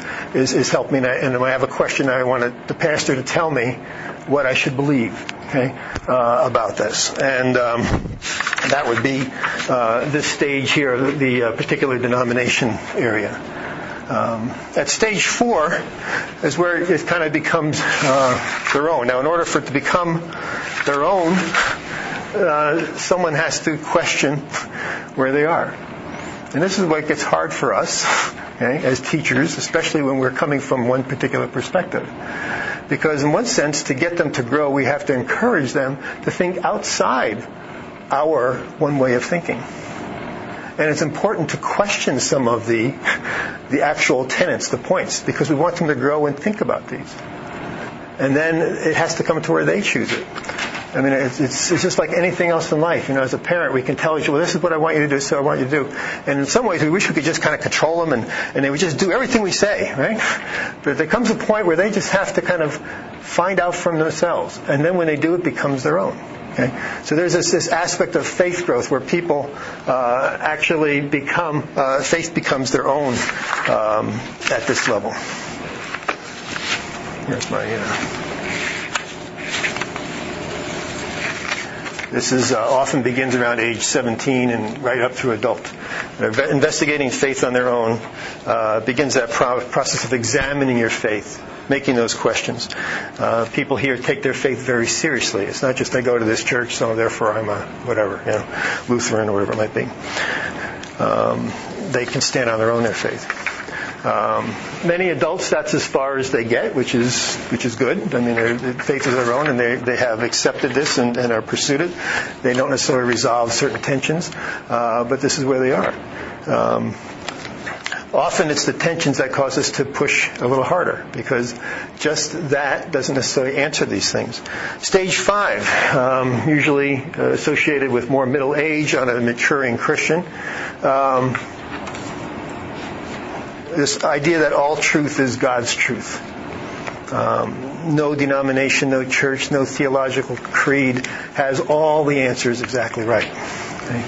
helping me, and if I have a question, I want the pastor to tell me what I should believe, okay, about this. And that would be this stage here, the particular denomination area. At stage 4 is where it kind of becomes their own. Now, in order for it to become their own, someone has to question where they are. And this is what gets hard for us, okay, as teachers, especially when we're coming from one particular perspective. Because in one sense, to get them to grow, we have to encourage them to think outside our one way of thinking. And it's important to question some of the actual tenets, the points, because we want them to grow and think about these. And then it has to come to where they choose it. I mean, it's just like anything else in life. As a parent, we can tell each other, well, this is what I want you to do, so I want you to do. And in some ways, we wish we could just kind of control them, and they would just do everything we say, right? But there comes a point where they just have to kind of find out from themselves. And then when they do, it becomes their own. Okay? So there's this aspect of faith growth where people actually become, faith becomes their own at this level. Here's my... This is often begins around age 17 and right up through adult. Investigating faith on their own begins that process of examining your faith, making those questions. People here take their faith very seriously. It's not just I go to this church, so therefore I'm a whatever, Lutheran or whatever it might be. They can stand on their own, their faith. Many adults, that's as far as they get, which is good. I mean, their faith is their own, and they have accepted this and are pursued it. They don't necessarily resolve certain tensions, but this is where they are. Often it's the tensions that cause us to push a little harder, because just that doesn't necessarily answer these things. Stage 5, usually associated with more middle age on a maturing Christian. This idea that all truth is God's truth. No denomination, no church, no theological creed has all the answers exactly right. Okay?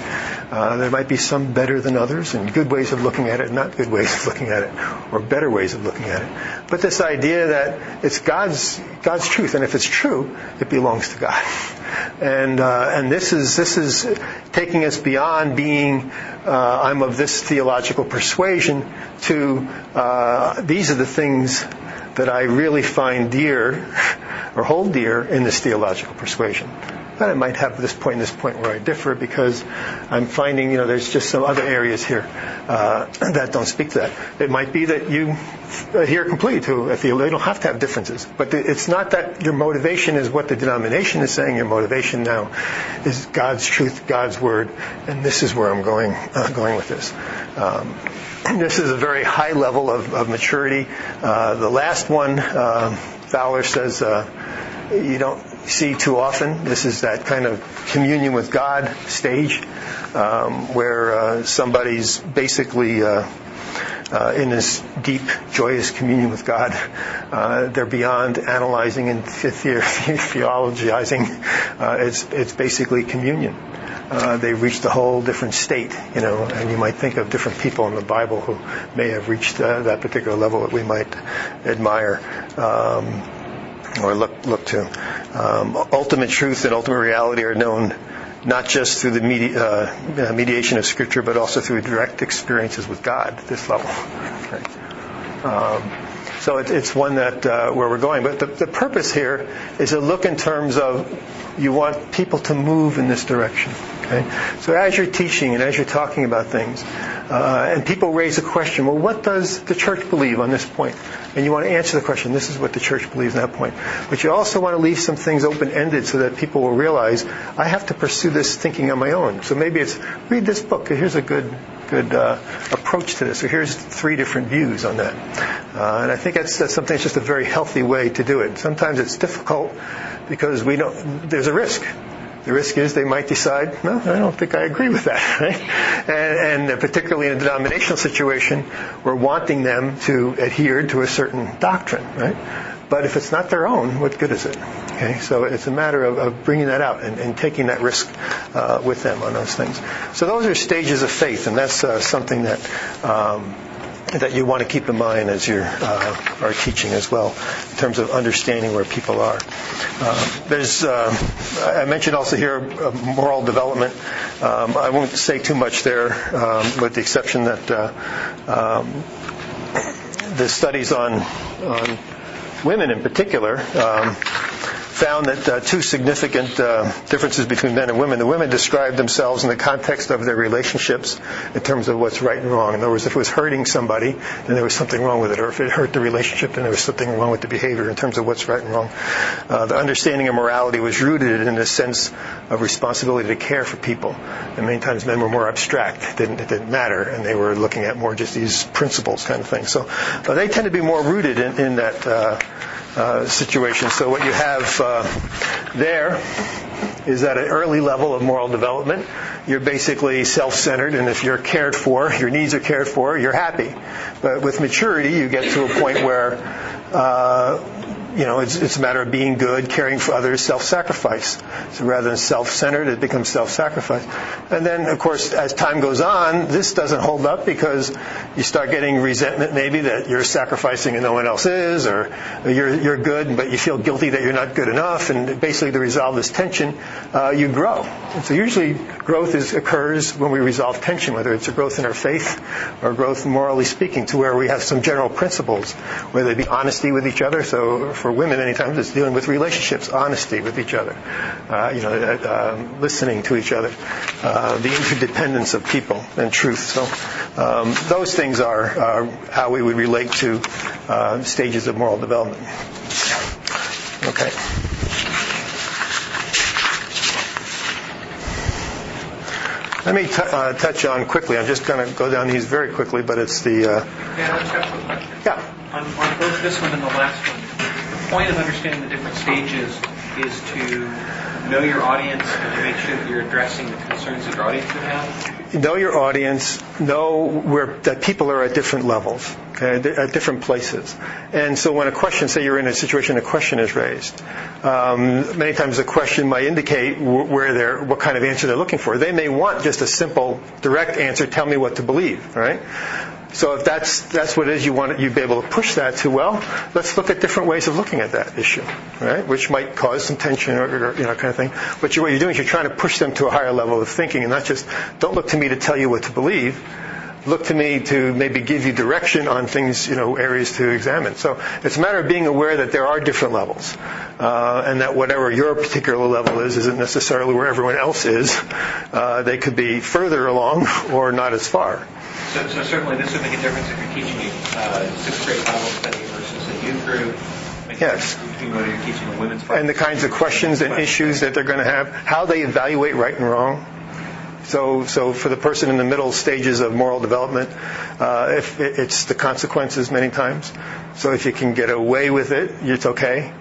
There might be some better than others, and good ways of looking at it, not good ways of looking at it, or better ways of looking at it. But this idea that it's God's truth, and if it's true, it belongs to God. And this is taking us beyond being I'm of this theological persuasion to these are the things that I really find dear or hold dear in this theological persuasion. But I might have this point where I differ, because I'm finding, there's just some other areas here that don't speak to that. It might be that you adhere completely to a theology. You don't have to have differences. But it's not that your motivation is what the denomination is saying. Your motivation now is God's truth, God's word, and this is where I'm going with this. This is a very high level of maturity. The last one, Fowler says, you don't see too often. This is that kind of communion with God stage, where somebody's basically in this deep, joyous communion with God. They're beyond analyzing and theologizing. It's basically communion. They've reached a whole different state, and you might think of different people in the Bible who may have reached that particular level that we might admire. Or look to. Ultimate truth and ultimate reality are known not just through the mediation of Scripture, but also through direct experiences with God at this level. Right. So it's one that where we're going. But the purpose here is to look in terms of you want people to move in this direction. Okay? So as you're teaching and as you're talking about things, and people raise a question, well, what does the church believe on this point? And you want to answer the question, this is what the church believes on that point. But you also want to leave some things open-ended so that people will realize, I have to pursue this thinking on my own. So maybe it's, read this book. Here's a good approach to this. Or here's 3 different views on that. And I think that's something that's just a very healthy way to do it. Sometimes it's difficult because there's a risk. The risk is they might decide, no, I don't think I agree with that. Right? And particularly in a denominational situation, we're wanting them to adhere to a certain doctrine. Right? But if it's not their own, what good is it? Okay, so it's a matter of bringing that out and taking that risk with them on those things. So those are stages of faith, and that's something that you want to keep in mind as you are teaching as well, in terms of understanding where people are. I mentioned also here moral development. I won't say too much there, with the exception that the studies on women in particular found that 2 significant differences between men and women. The women described themselves in the context of their relationships in terms of what's right and wrong. In other words, if it was hurting somebody, then there was something wrong with it. Or if it hurt the relationship, then there was something wrong with the behavior in terms of what's right and wrong. The understanding of morality was rooted in a sense of responsibility to care for people. And many times men were more abstract. It didn't matter. And they were looking at more just these principles kind of thing. So they tend to be more rooted in that situation. So what you have there is at an early level of moral development, you're basically self-centered, and if you're cared for, your needs are cared for, you're happy. But with maturity, you get to a point where it's a matter of being good, caring for others, self-sacrifice. So rather than self-centered, it becomes self-sacrifice. And then, of course, as time goes on, this doesn't hold up because you start getting resentment maybe that you're sacrificing and no one else is, or you're good, but you feel guilty that you're not good enough. And basically to resolve this tension, you grow. And so usually growth occurs when we resolve tension, whether it's a growth in our faith or growth morally speaking, to where we have some general principles, whether it be honesty with each other. So for women many times it's dealing with relationships, honesty with each other, listening to each other, the interdependence of people and truth. So those things are how we would relate to stages of moral development. Okay. Let me touch on quickly. I'm just going to go down these very quickly, but it's the... Yeah, let's have a quick question. Yeah. On both this one and the last one, the point of understanding the different stages is to know your audience and to make sure that you're addressing the concerns that your audience would have? Know your audience, know that people are at different levels, okay, at different places. And so when a question, say you're in a situation, a question is raised, many times the question might indicate what kind of answer they're looking for. They may want just a simple, direct answer, tell me what to believe, right? So if that's what it is you'd be able to push that to, well, let's look at different ways of looking at that issue, right? Which might cause some tension or kind of thing. But what you're doing is you're trying to push them to a higher level of thinking, and not just, don't look to me to tell you what to believe. Look to me to maybe give you direction on things, areas to examine. So it's a matter of being aware that there are different levels, and that whatever your particular level isn't necessarily where everyone else is. They could be further along or not as far. So certainly this would make a difference if you're teaching a sixth grade Bible study versus a youth group. Yes. Between whether you're teaching a women's Bible and the kinds of questions and issues that they're going to have, how they evaluate right and wrong. So for the person in the middle stages of moral development, if it's the consequences many times. So if you can get away with it, it's okay.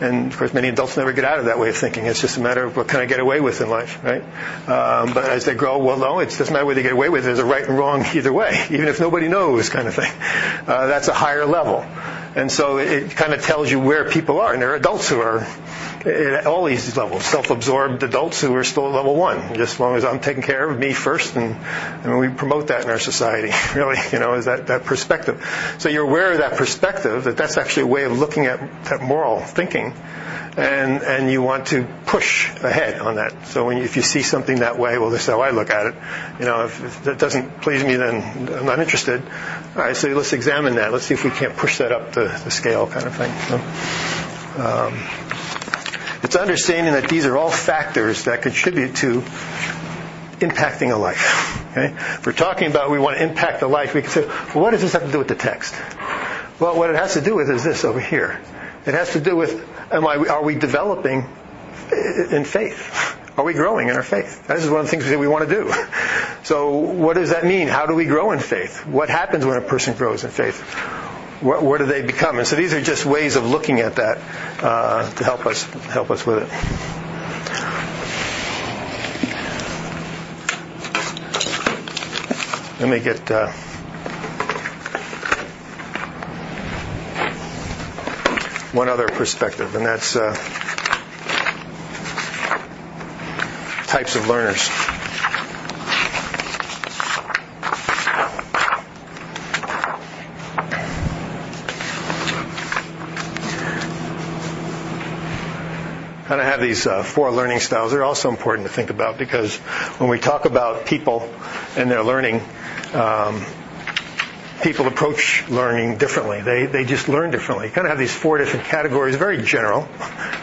And, of course, many adults never get out of that way of thinking. It's just a matter of what can I get away with in life, right? But as they grow, well, no, it doesn't matter whether they get away with it. There's a right and wrong either way, even if nobody knows kind of thing. That's a higher level. And so it kind of tells you where people are. And there are adults who are at all these levels, self-absorbed adults who are still at level 1, just as long as I'm taking care of me first. And we promote that in our society, really, is that perspective. So you're aware of that perspective, that's actually a way of looking at that moral thinking. And you want to push ahead on that. So if you see something that way, well, this is how I look at it. If that doesn't please me, then I'm not interested. All right, so let's examine that. Let's see if we can't push that up the scale kind of thing. It's understanding that these are all factors that contribute to impacting a life. Okay? If we're talking about we want to impact a life, we can say, well, what does this have to do with the text? Well, what it has to do with is this over here. It has to do with, are we developing in faith? Are we growing in our faith? That is one of the things we want to do. So what does that mean? How do we grow in faith? What happens when a person grows in faith? What do they become? And so these are just ways of looking at that to help us with it. Let me get one other perspective, and that's types of learners. And I have these 4 learning styles. They're also important to think about because when we talk about people and their learning, people approach learning differently. They just learn differently. You kind of have these 4 different categories, very general,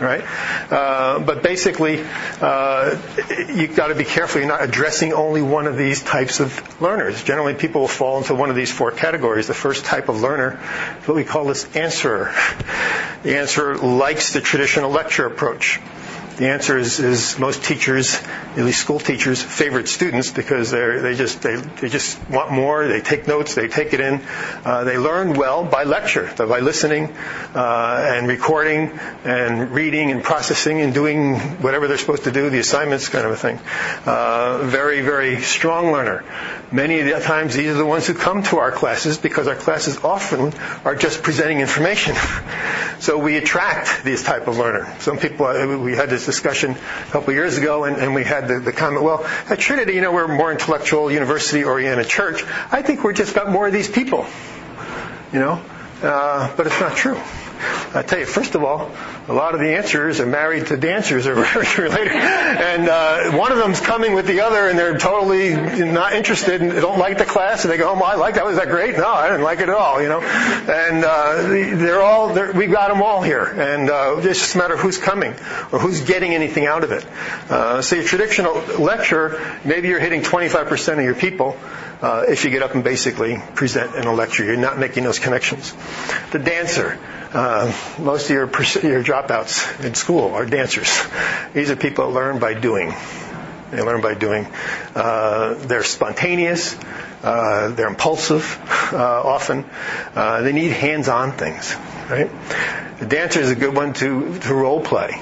right? But basically, you've got to be careful. You're not addressing only one of these types of learners. Generally, people will fall into one of these 4 categories. The first type of learner is what we call this answerer. The answerer likes the traditional lecture approach. The answer is most teachers, at least school teachers, favorite students because they just want more. They take notes. They take it in. They learn well by lecture, so by listening and recording and reading and processing and doing whatever they're supposed to do, the assignments kind of a thing. Very, very strong learner. Many of the times these are the ones who come to our classes because our classes often are just presenting information. So we attract this type of learner. Some people, we had this discussion a couple of years ago, and we had the comment, well, at Trinity, we're a more intellectual, university-oriented church. I think we're just got more of these people, but it's not true. I tell you, first of all, a lot of the answers are married to dancers or very related. And one of them's coming with the other, and they're totally not interested and don't like the class. And they go, "Oh, I like that. Was that great?" "No, I didn't like it at all." And we've got them all here, and it's just a matter of who's coming or who's getting anything out of it. So your traditional lecture, maybe you're hitting 25% of your people. If you get up and basically present in a lecture, you're not making those connections. The dancer, most of your dropouts in school are dancers. These are people that learn by doing. They learn by doing. They're spontaneous. They're impulsive often. They need hands-on things, right? The dancer is a good one to role play.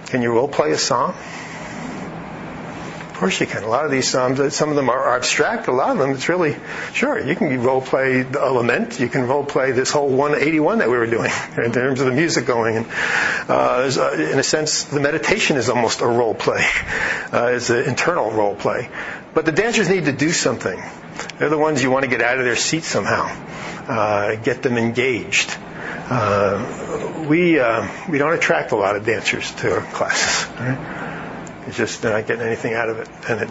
Can you role play a psalm? Of course you can. A lot of these psalms, some of them are abstract. A lot of them, it's really, sure, you can role play a lament. You can role play this whole 181 that we were doing in terms of the music going. And in a sense, the meditation is almost a role play. It's an internal role play. But the dancers need to do something. They're the ones you want to get out of their seat somehow, get them engaged. We don't attract a lot of dancers to our classes. Right? It's just they're not getting anything out of it, and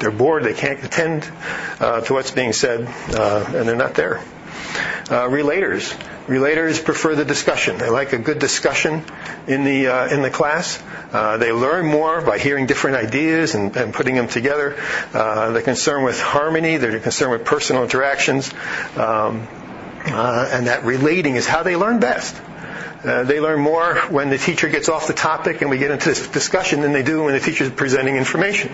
they're bored. They can't attend to what's being said, and they're not there. Relators prefer the discussion. They like a good discussion in the class. They learn more by hearing different ideas and putting them together. They're concerned with harmony. They're concerned with personal interactions, and that relating is how they learn best. They learn more when the teacher gets off the topic and we get into this discussion than they do when the teacher's presenting information.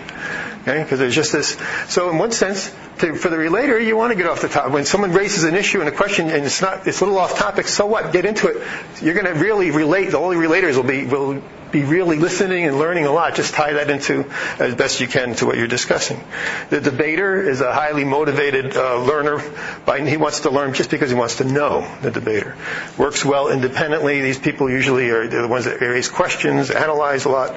Okay? Because there's just this. So in one sense, for the relator, you want to get off the topic. When someone raises an issue and a question and it's a little off topic, so what? Get into it. You're going to really relate. The only relators will be really listening and learning a lot. Just tie that into as best you can to what you're discussing. The debater is a highly motivated learner. He wants to learn just because he wants to know. The debater works well independently. These people usually are the ones that raise questions, analyze a lot,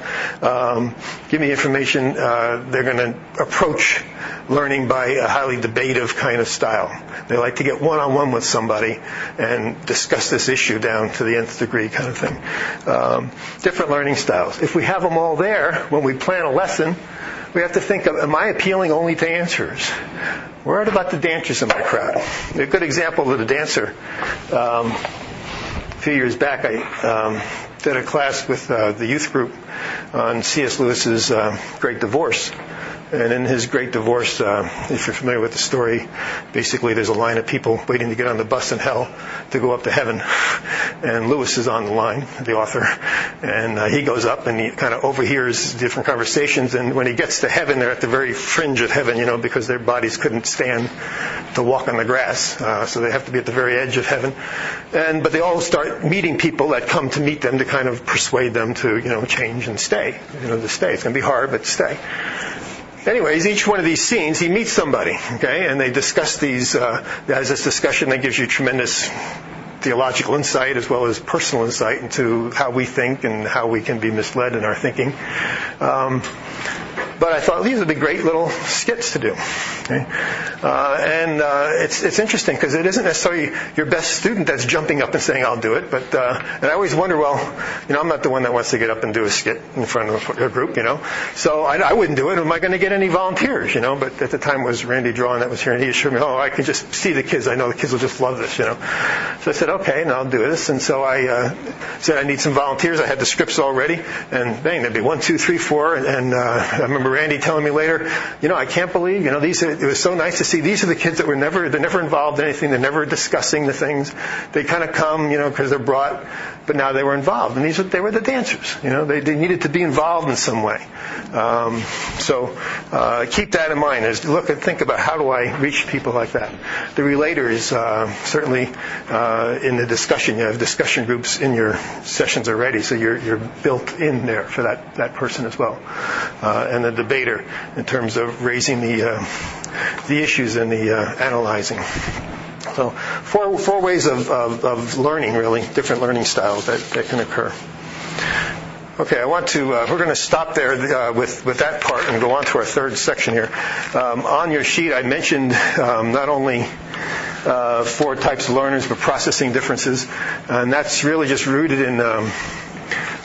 give me information. They're going to approach learning by a highly debative kind of style. They like to get one-on-one with somebody and discuss this issue down to the nth degree kind of thing. Different learning styles. If we have them all there, when we plan a lesson, we have to think of, am I appealing only to answers? What about the dancers in my crowd? A good example of the dancer, a few years back, I did a class with the youth group on C.S. Lewis's Great Divorce. And in his Great Divorce, if you're familiar with the story, basically there's a line of people waiting to get on the bus in hell to go up to heaven. And Lewis is on the line, the author. And he goes up and he kind of overhears different conversations. And when he gets to heaven, they're at the very fringe of heaven, because their bodies couldn't stand to walk on the grass. So they have to be at the very edge of heaven. But they all start meeting people that come to meet them to kind of persuade them to, change and stay. To stay. It's going to be hard, but stay. Anyways, each one of these scenes, he meets somebody, okay, and they discuss these. As this discussion, that gives you tremendous theological insight as well as personal insight into how we think and how we can be misled in our thinking. But I thought these would be great little skits to do. Okay? It's interesting because it isn't necessarily your best student that's jumping up and saying, I'll do it. But and I always wonder, I'm not the one that wants to get up and do a skit in front of a group, So I wouldn't do it. Am I going to get any volunteers, But at the time it was Randy Drawn that was here, and he assured me, I can just see the kids. I know the kids will just love this, So I said, okay, and I'll do this. And so I said I need some volunteers. I had the scripts all ready. And bang, there'd be 1, 2, 3, 4. And I remember Randy telling me later, I can't believe, it was so nice to see these are the kids that they're never involved in anything, they're never discussing the things. They kind of come, because they're brought, but now they were involved. And they were the dancers, they needed to be involved in some way. So keep that in mind as you look and think about how do I reach people like that. The relators, certainly in the discussion, you have discussion groups in your sessions already, so you're built in there for that person as well. And the debater in terms of raising the issues and the analyzing. So four ways of learning, really, different learning styles that can occur. Okay, we're going to stop there with that part and go on to our third section here. On your sheet, I mentioned not only 4 types of learners, but processing differences. And that's really just rooted in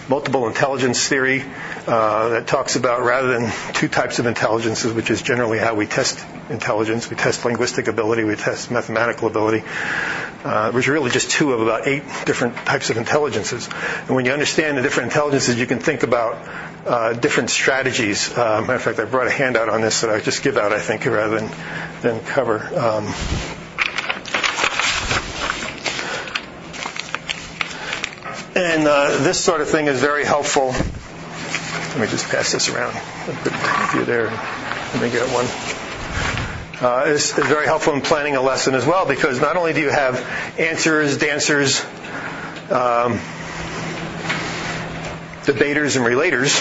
multiple intelligence theory that talks about, rather than 2 types of intelligences, which is generally how we test intelligence. We test linguistic ability, we test mathematical ability. There's really just 2 of about 8 different types of intelligences. And when you understand the different intelligences, you can think about different strategies. Matter of fact, I brought a handout on this that I just give out, I think, rather than cover. And this sort of thing is very helpful. Let me just pass this around. I'll put a few there. Let me get one. It's very helpful in planning a lesson as well, because not only do you have answers, dancers, debaters, and relators,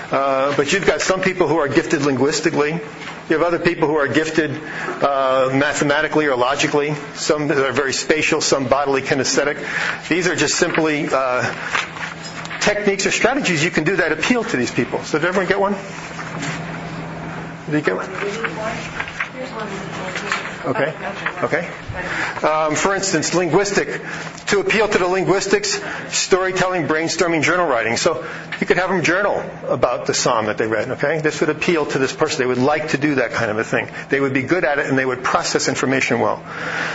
but you've got some people who are gifted linguistically. You have other people who are gifted mathematically or logically. Some that are very spatial, some bodily kinesthetic. These are just simply techniques or strategies you can do that appeal to these people. So did everyone get one? Did you get one? Here's one. Okay. For instance, linguistic. To appeal to the linguistics, storytelling, brainstorming, journal writing. So you could have them journal about the psalm that they read, okay? This would appeal to this person. They would like to do that kind of a thing. They would be good at it, and they would process information well.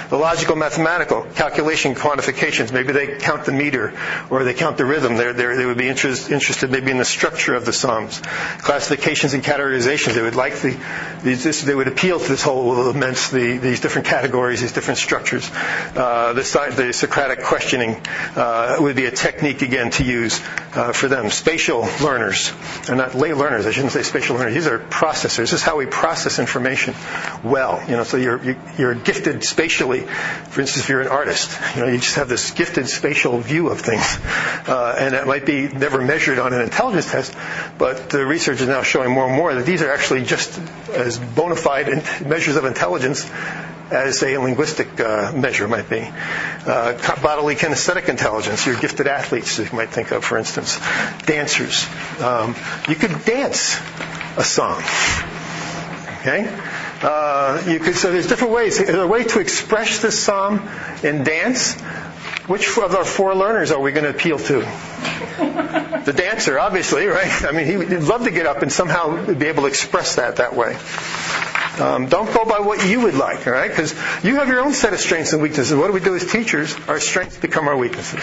The logical, mathematical, calculation, quantifications. Maybe they count the meter, or they count the rhythm. They would be interested maybe in the structure of the psalms. Classifications and categorizations. They would like they would appeal to this whole immense, these different categories, these different structures. The Socratic questioning would be a technique, again, to use for them. Spatial learners, and not lay learners. I shouldn't say spatial learners. These are processors. This is how we process information well. So you're gifted spatially. For instance, if you're an artist, you just have this gifted spatial view of things, and that might be never measured on an intelligence test. But the research is now showing more and more that these are actually just as bona fide measures of intelligence as a linguistic measure might be. Bodily kinesthetic intelligence, your gifted athletes, you might think of, for instance. Dancers. You could dance a song. Okay? So there's different ways. There's a way to express this psalm in dance. Which of our 4 learners are we going to appeal to? The dancer, obviously, right? I mean, he'd love to get up and somehow be able to express that way. Don't go by what you would like, all right? Because you have your own set of strengths and weaknesses. What do we do as teachers? Our strengths become our weaknesses,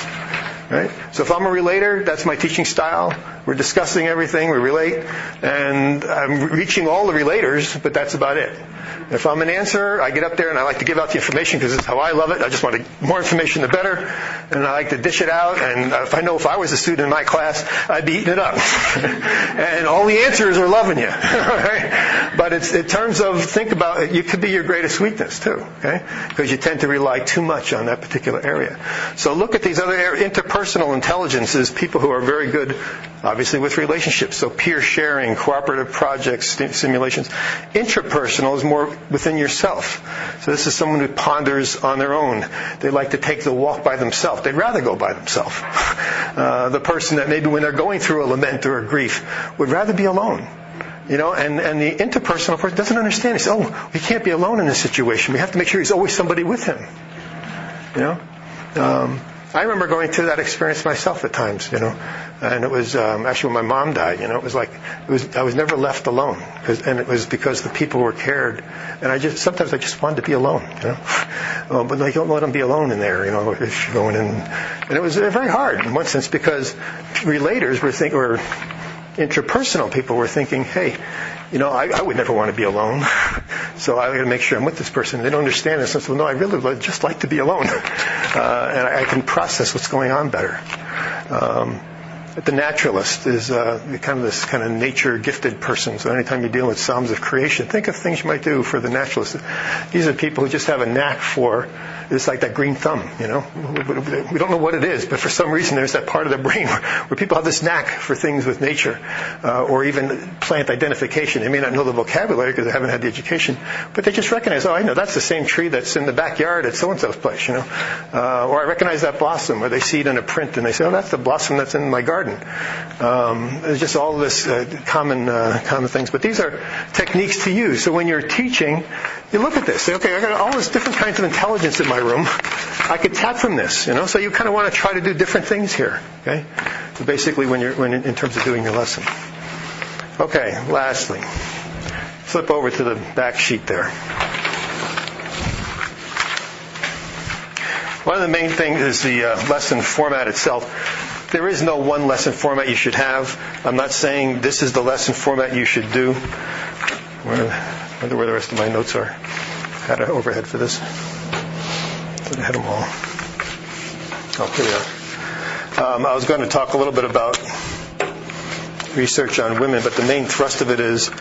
right? So if I'm a relator, that's my teaching style. We're discussing everything, we relate, and I'm reaching all the relators, but that's about it. If I'm an answerer, I get up there and I like to give out the information because it's how I love it. I just want more information, the better. And I like to dish it out. And if I was a student in my class, I'd be eating it up. And all the answers are loving you. Right? But in terms of, think about it, you could be your greatest weakness too. Okay? Because you tend to rely too much on that particular area. So look at these other interpersonal intelligences, people who are very good, obviously, with relationships. So peer sharing, cooperative projects, simulations. Intrapersonal is more within yourself. So this is someone who ponders on their own. They like to take the walk by themselves. They'd rather go by themselves. The person that maybe when they're going through a lament or a grief would rather be alone. And the interpersonal person doesn't understand. He says, we can't be alone in this situation. We have to make sure there's always somebody with him. I remember going through that experience myself at times, and it was actually when my mom died. It was like I was never left alone, and it was because the people were cared, and sometimes I just wanted to be alone, but they don't let them be alone in there, if you're going in, and it was very hard in one sense because relators were or intrapersonal people were thinking, hey, I would never want to be alone, so I got to make sure I'm with this person. They don't understand this. I said, well, no, I really would just like to be alone, and I can process what's going on better. The naturalist is this kind of nature-gifted person. So anytime you deal with Psalms of creation, think of things you might do for the naturalist. These are people who just have a knack for it's like that green thumb, We don't know what it is, but for some reason there's that part of the brain where people have this knack for things with nature, or even plant identification. They may not know the vocabulary because they haven't had the education, but they just recognize, I know that's the same tree that's in the backyard at so-and-so's place, or I recognize that blossom, or they see it in a print and they say, that's the blossom that's in my garden. There's just all this common things, but these are techniques to use. So when you're teaching, you look at this, say, okay, I got all this different kinds of intelligence in my room. I could tap from this, So you kind of want to try to do different things here, okay? So basically, when in terms of doing your lesson. Okay, lastly, flip over to the back sheet there. One of the main things is the lesson format itself. There is no one lesson format you should have. I'm not saying this is the lesson format you should do. I wonder where the rest of my notes are. Had an overhead for this. I had them all. Oh, here they are. I was going to talk a little bit about research on women, but the main thrust of it is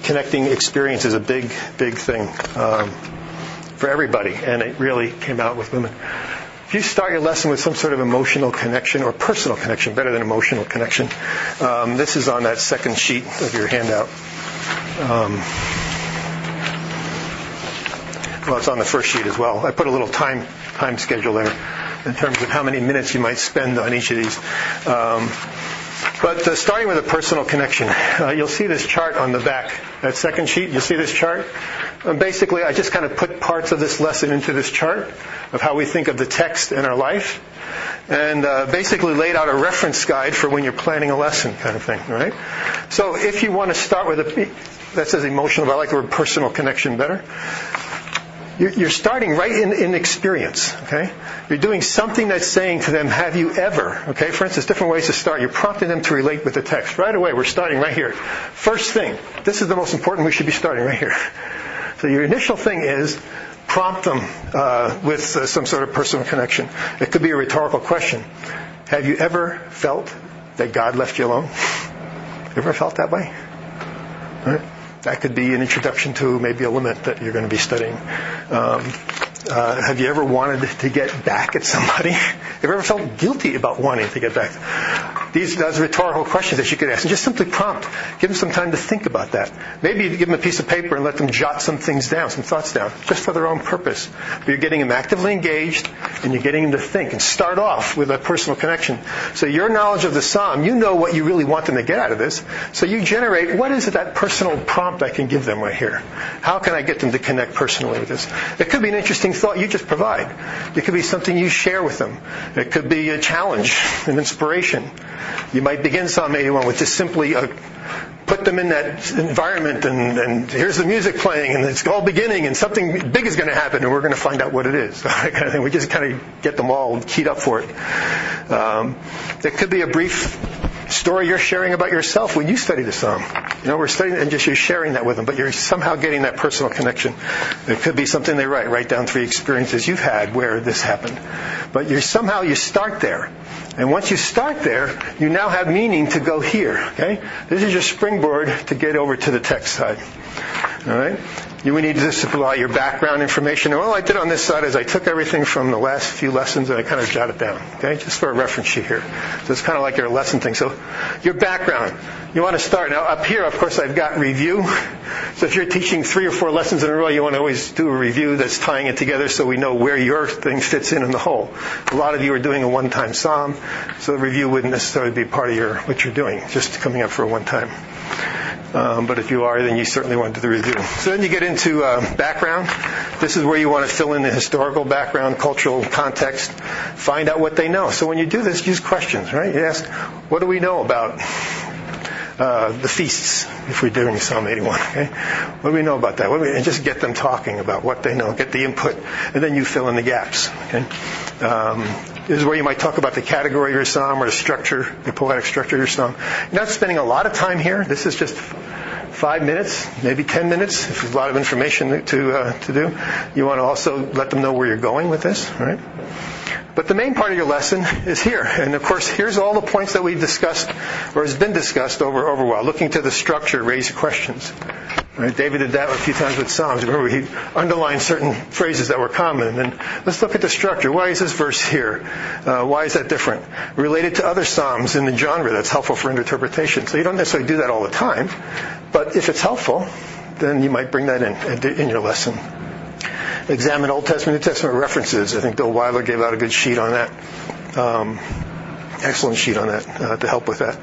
connecting experience is a big thing for everybody, and it really came out with women. If you start your lesson with some sort of emotional connection or personal connection, better than emotional connection, this is on that second sheet of your handout. Well, it's on the first sheet as well. I put a little time schedule there in terms of how many minutes you might spend on each of these. But starting with a personal connection, you'll see this chart on the back. That second sheet, you'll see this chart. Basically, I just kind of put parts of this lesson into this chart of how we think of the text in our life, and basically laid out a reference guide for when you're planning a lesson kind of thing, right? So if you want to start with that says emotional, but I like the word personal connection better. You're starting right in experience, okay? You're doing something that's saying to them, have you ever, okay? For instance, different ways to start. You're prompting them to relate with the text. Right away, we're starting right here. First thing, this is the most important, we should be starting right here. So your initial thing is prompt them with some sort of personal connection. It could be a rhetorical question. Have you ever felt that God left you alone? You ever felt that way? All right. That could be an introduction to maybe a limit that you're going to be studying. Have you ever wanted to get back at somebody? Have you ever felt guilty about wanting to get back? Those are rhetorical questions that you could ask. And just simply prompt. Give them some time to think about that. Maybe you give them a piece of paper and let them jot some things down, some thoughts down, just for their own purpose. But you're getting them actively engaged, and you're getting them to think. And start off with a personal connection. So your knowledge of the psalm, you know what you really want them to get out of this. So you generate, what is it, that personal prompt I can give them right here? How can I get them to connect personally with this? It could be an interesting thought you just provide. It could be something you share with them. It could be a challenge, an inspiration. You might begin Psalm 81 with just simply put them in that environment, and here's the music playing, and it's all beginning, and something big is going to happen, and we're going to find out what it is. We just kind of get them all keyed up for it. It could be a brief story you're sharing about yourself when you study the Psalm. We're studying and just you're sharing that with them, but you're somehow getting that personal connection. It could be something they write down 3 experiences you've had where this happened. But you start there. And once you start there, you now have meaning to go here. Okay? This is your springboard to get over to the text side. All right? You would need to supply your background information. And all I did on this side is I took everything from the last few lessons and I kind of jotted down. Okay? Just for a reference sheet here. So it's kind of like your lesson thing. So your background. You want to start. Now up here, of course, I've got review. So if you're teaching 3 or 4 lessons in a row, you want to always do a review that's tying it together so we know where your thing fits in the whole. A lot of you are doing a one-time psalm, so the review wouldn't necessarily be part of what you're doing, just coming up for a one-time. But if you are, then you certainly want to do the review. So then you get into background. This is where you want to fill in the historical background, cultural context, find out what they know. So when you do this, use questions, right? You ask, what do we know about the feasts, if we're doing Psalm 81, okay? What do we know about that? And just get them talking about what they know, get the input, and then you fill in the gaps, okay? This is where you might talk about the category of your psalm or the structure, the poetic structure of your psalm. You're not spending a lot of time here. This is just 5 minutes, maybe 10 minutes, if there's a lot of information to do. You want to also let them know where you're going with this, right? But the main part of your lesson is here. And of course, here's all the points that we've discussed or has been discussed over a while. Looking to the structure, raise questions. Right? David did that a few times with Psalms. Remember, he underlined certain phrases that were common. And then let's look at the structure. Why is this verse here? Why is that different? Related to other Psalms in the genre that's helpful for interpretation. So you don't necessarily do that all the time. But if it's helpful, then you might bring that in your lesson. Examine Old Testament, New Testament references. I think Bill Weiler gave out a good sheet on that. Excellent sheet on that to help with that.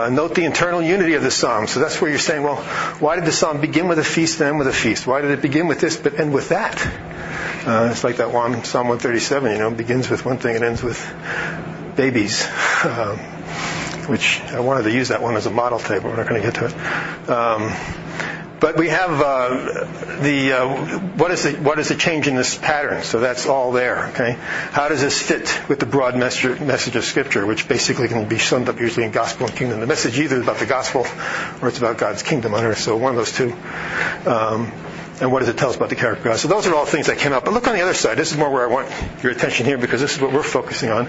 Note the internal unity of the psalm. So that's where you're saying, well, why did the psalm begin with a feast and end with a feast? Why did it begin with this but end with that? It's like that one, Psalm 137, begins with one thing and ends with babies, which I wanted to use that one as a model today, but we're not going to get to it. But we have what is the change in this pattern? So that's all there. Okay, how does this fit with the broad message of Scripture, which basically can be summed up usually in gospel and kingdom? The message either is about the gospel or it's about God's kingdom on earth. So one of those two. And what does it tell us about the character of God? So those are all things that came up. But look on the other side. This is more where I want your attention here because this is what we're focusing on.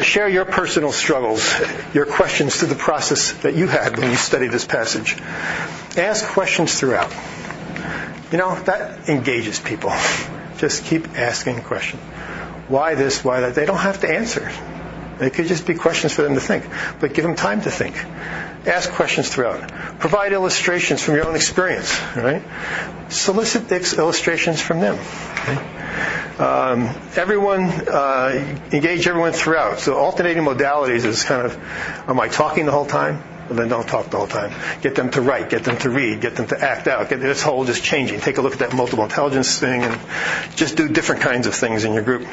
Share your personal struggles, your questions through the process that you had when you studied this passage. Ask questions throughout. That engages people. Just keep asking questions. Why this? Why that? They don't have to answer. They could just be questions for them to think. But give them time to think. Ask questions throughout. Provide illustrations from your own experience. Right? Solicit illustrations from them. Okay? Engage everyone throughout. So alternating modalities is kind of, am I talking the whole time? Well, then don't talk the whole time. Get them to write, get them to read, get them to act out. Get this whole just changing. Take a look at that multiple intelligence thing and just do different kinds of things in your group.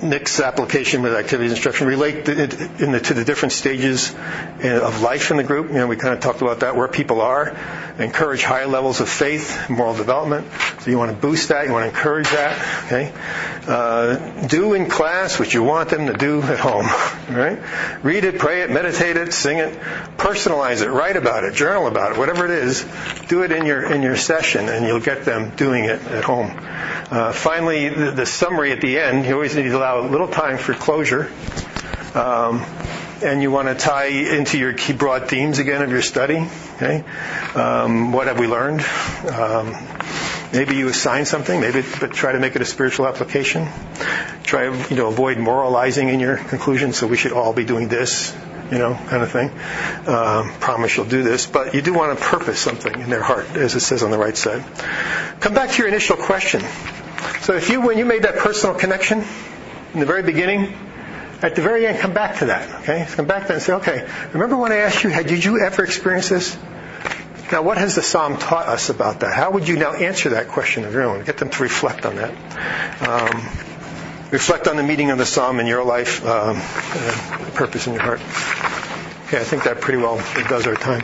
Mix application with activities instruction. Relate to the different stages of life in the group. We kind of talked about that, where people are. Encourage high levels of faith, moral development. So you want to boost that. You want to encourage that. Okay. Do in class what you want them to do at home. Right. Read it, pray it, meditate it, sing it, personalize it, write about it, journal about it, whatever it is. Do it in your session, and you'll get them doing it at home. Finally, the summary at the end. You always need to allow a little time for closure. And you want to tie into your key broad themes again of your study. Okay, what have we learned? Maybe you assign something, but try to make it a spiritual application. Try avoid moralizing in your conclusion. So we should all be doing this, kind of thing. Promise you'll do this, but you do want to purpose something in their heart, as it says on the right side. Come back to your initial question. So when you made that personal connection in the very beginning, at the very end, come back to that. Okay, so come back to that and say, okay, remember when I asked you, did you ever experience this? Now, what has the Psalm taught us about that? How would you now answer that question of your own? Get them to reflect on that. Reflect on the meaning of the Psalm in your life, the purpose in your heart. Okay, I think that pretty well does our time.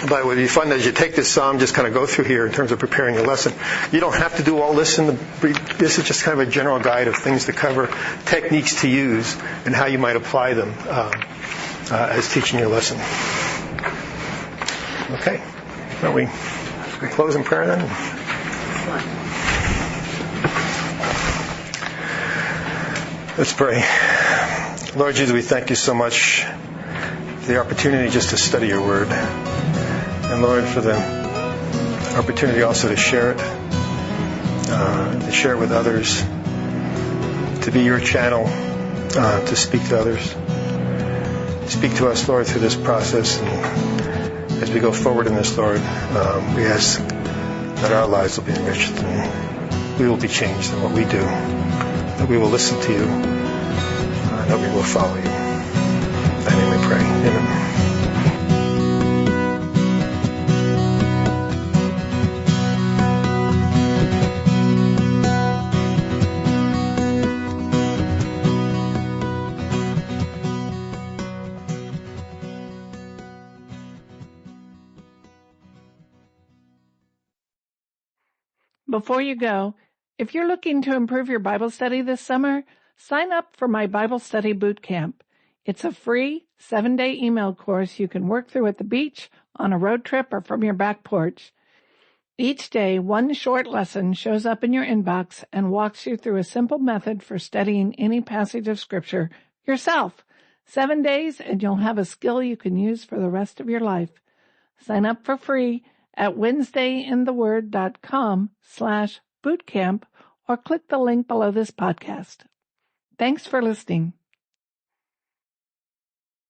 But it would be fun as you take this Psalm, just kind of go through here in terms of preparing your lesson. You don't have to do all this. This is just kind of a general guide of things to cover, techniques to use, and how you might apply them as teaching your lesson. Okay. Well, we close in prayer then? Let's pray. Lord Jesus, we thank you so much for the opportunity just to study your word. And Lord, for the opportunity also to share it with others, to be your channel, to speak to others. Speak to us, Lord, through this process. And as we go forward in this, Lord, we ask that our lives will be enriched and we will be changed in what we do, that we will listen to you, that we will follow you. In thy name we pray. Amen. Before you go, if you're looking to improve your Bible study this summer, sign up for my Bible Study Boot Camp. It's a free 7-day email course you can work through at the beach, on a road trip, or from your back porch. Each day, one short lesson shows up in your inbox and walks you through a simple method for studying any passage of Scripture yourself. 7 days and you'll have a skill you can use for the rest of your life. Sign up for free at wednesdayintheword.com/bootcamp or click the link below this podcast. Thanks for listening.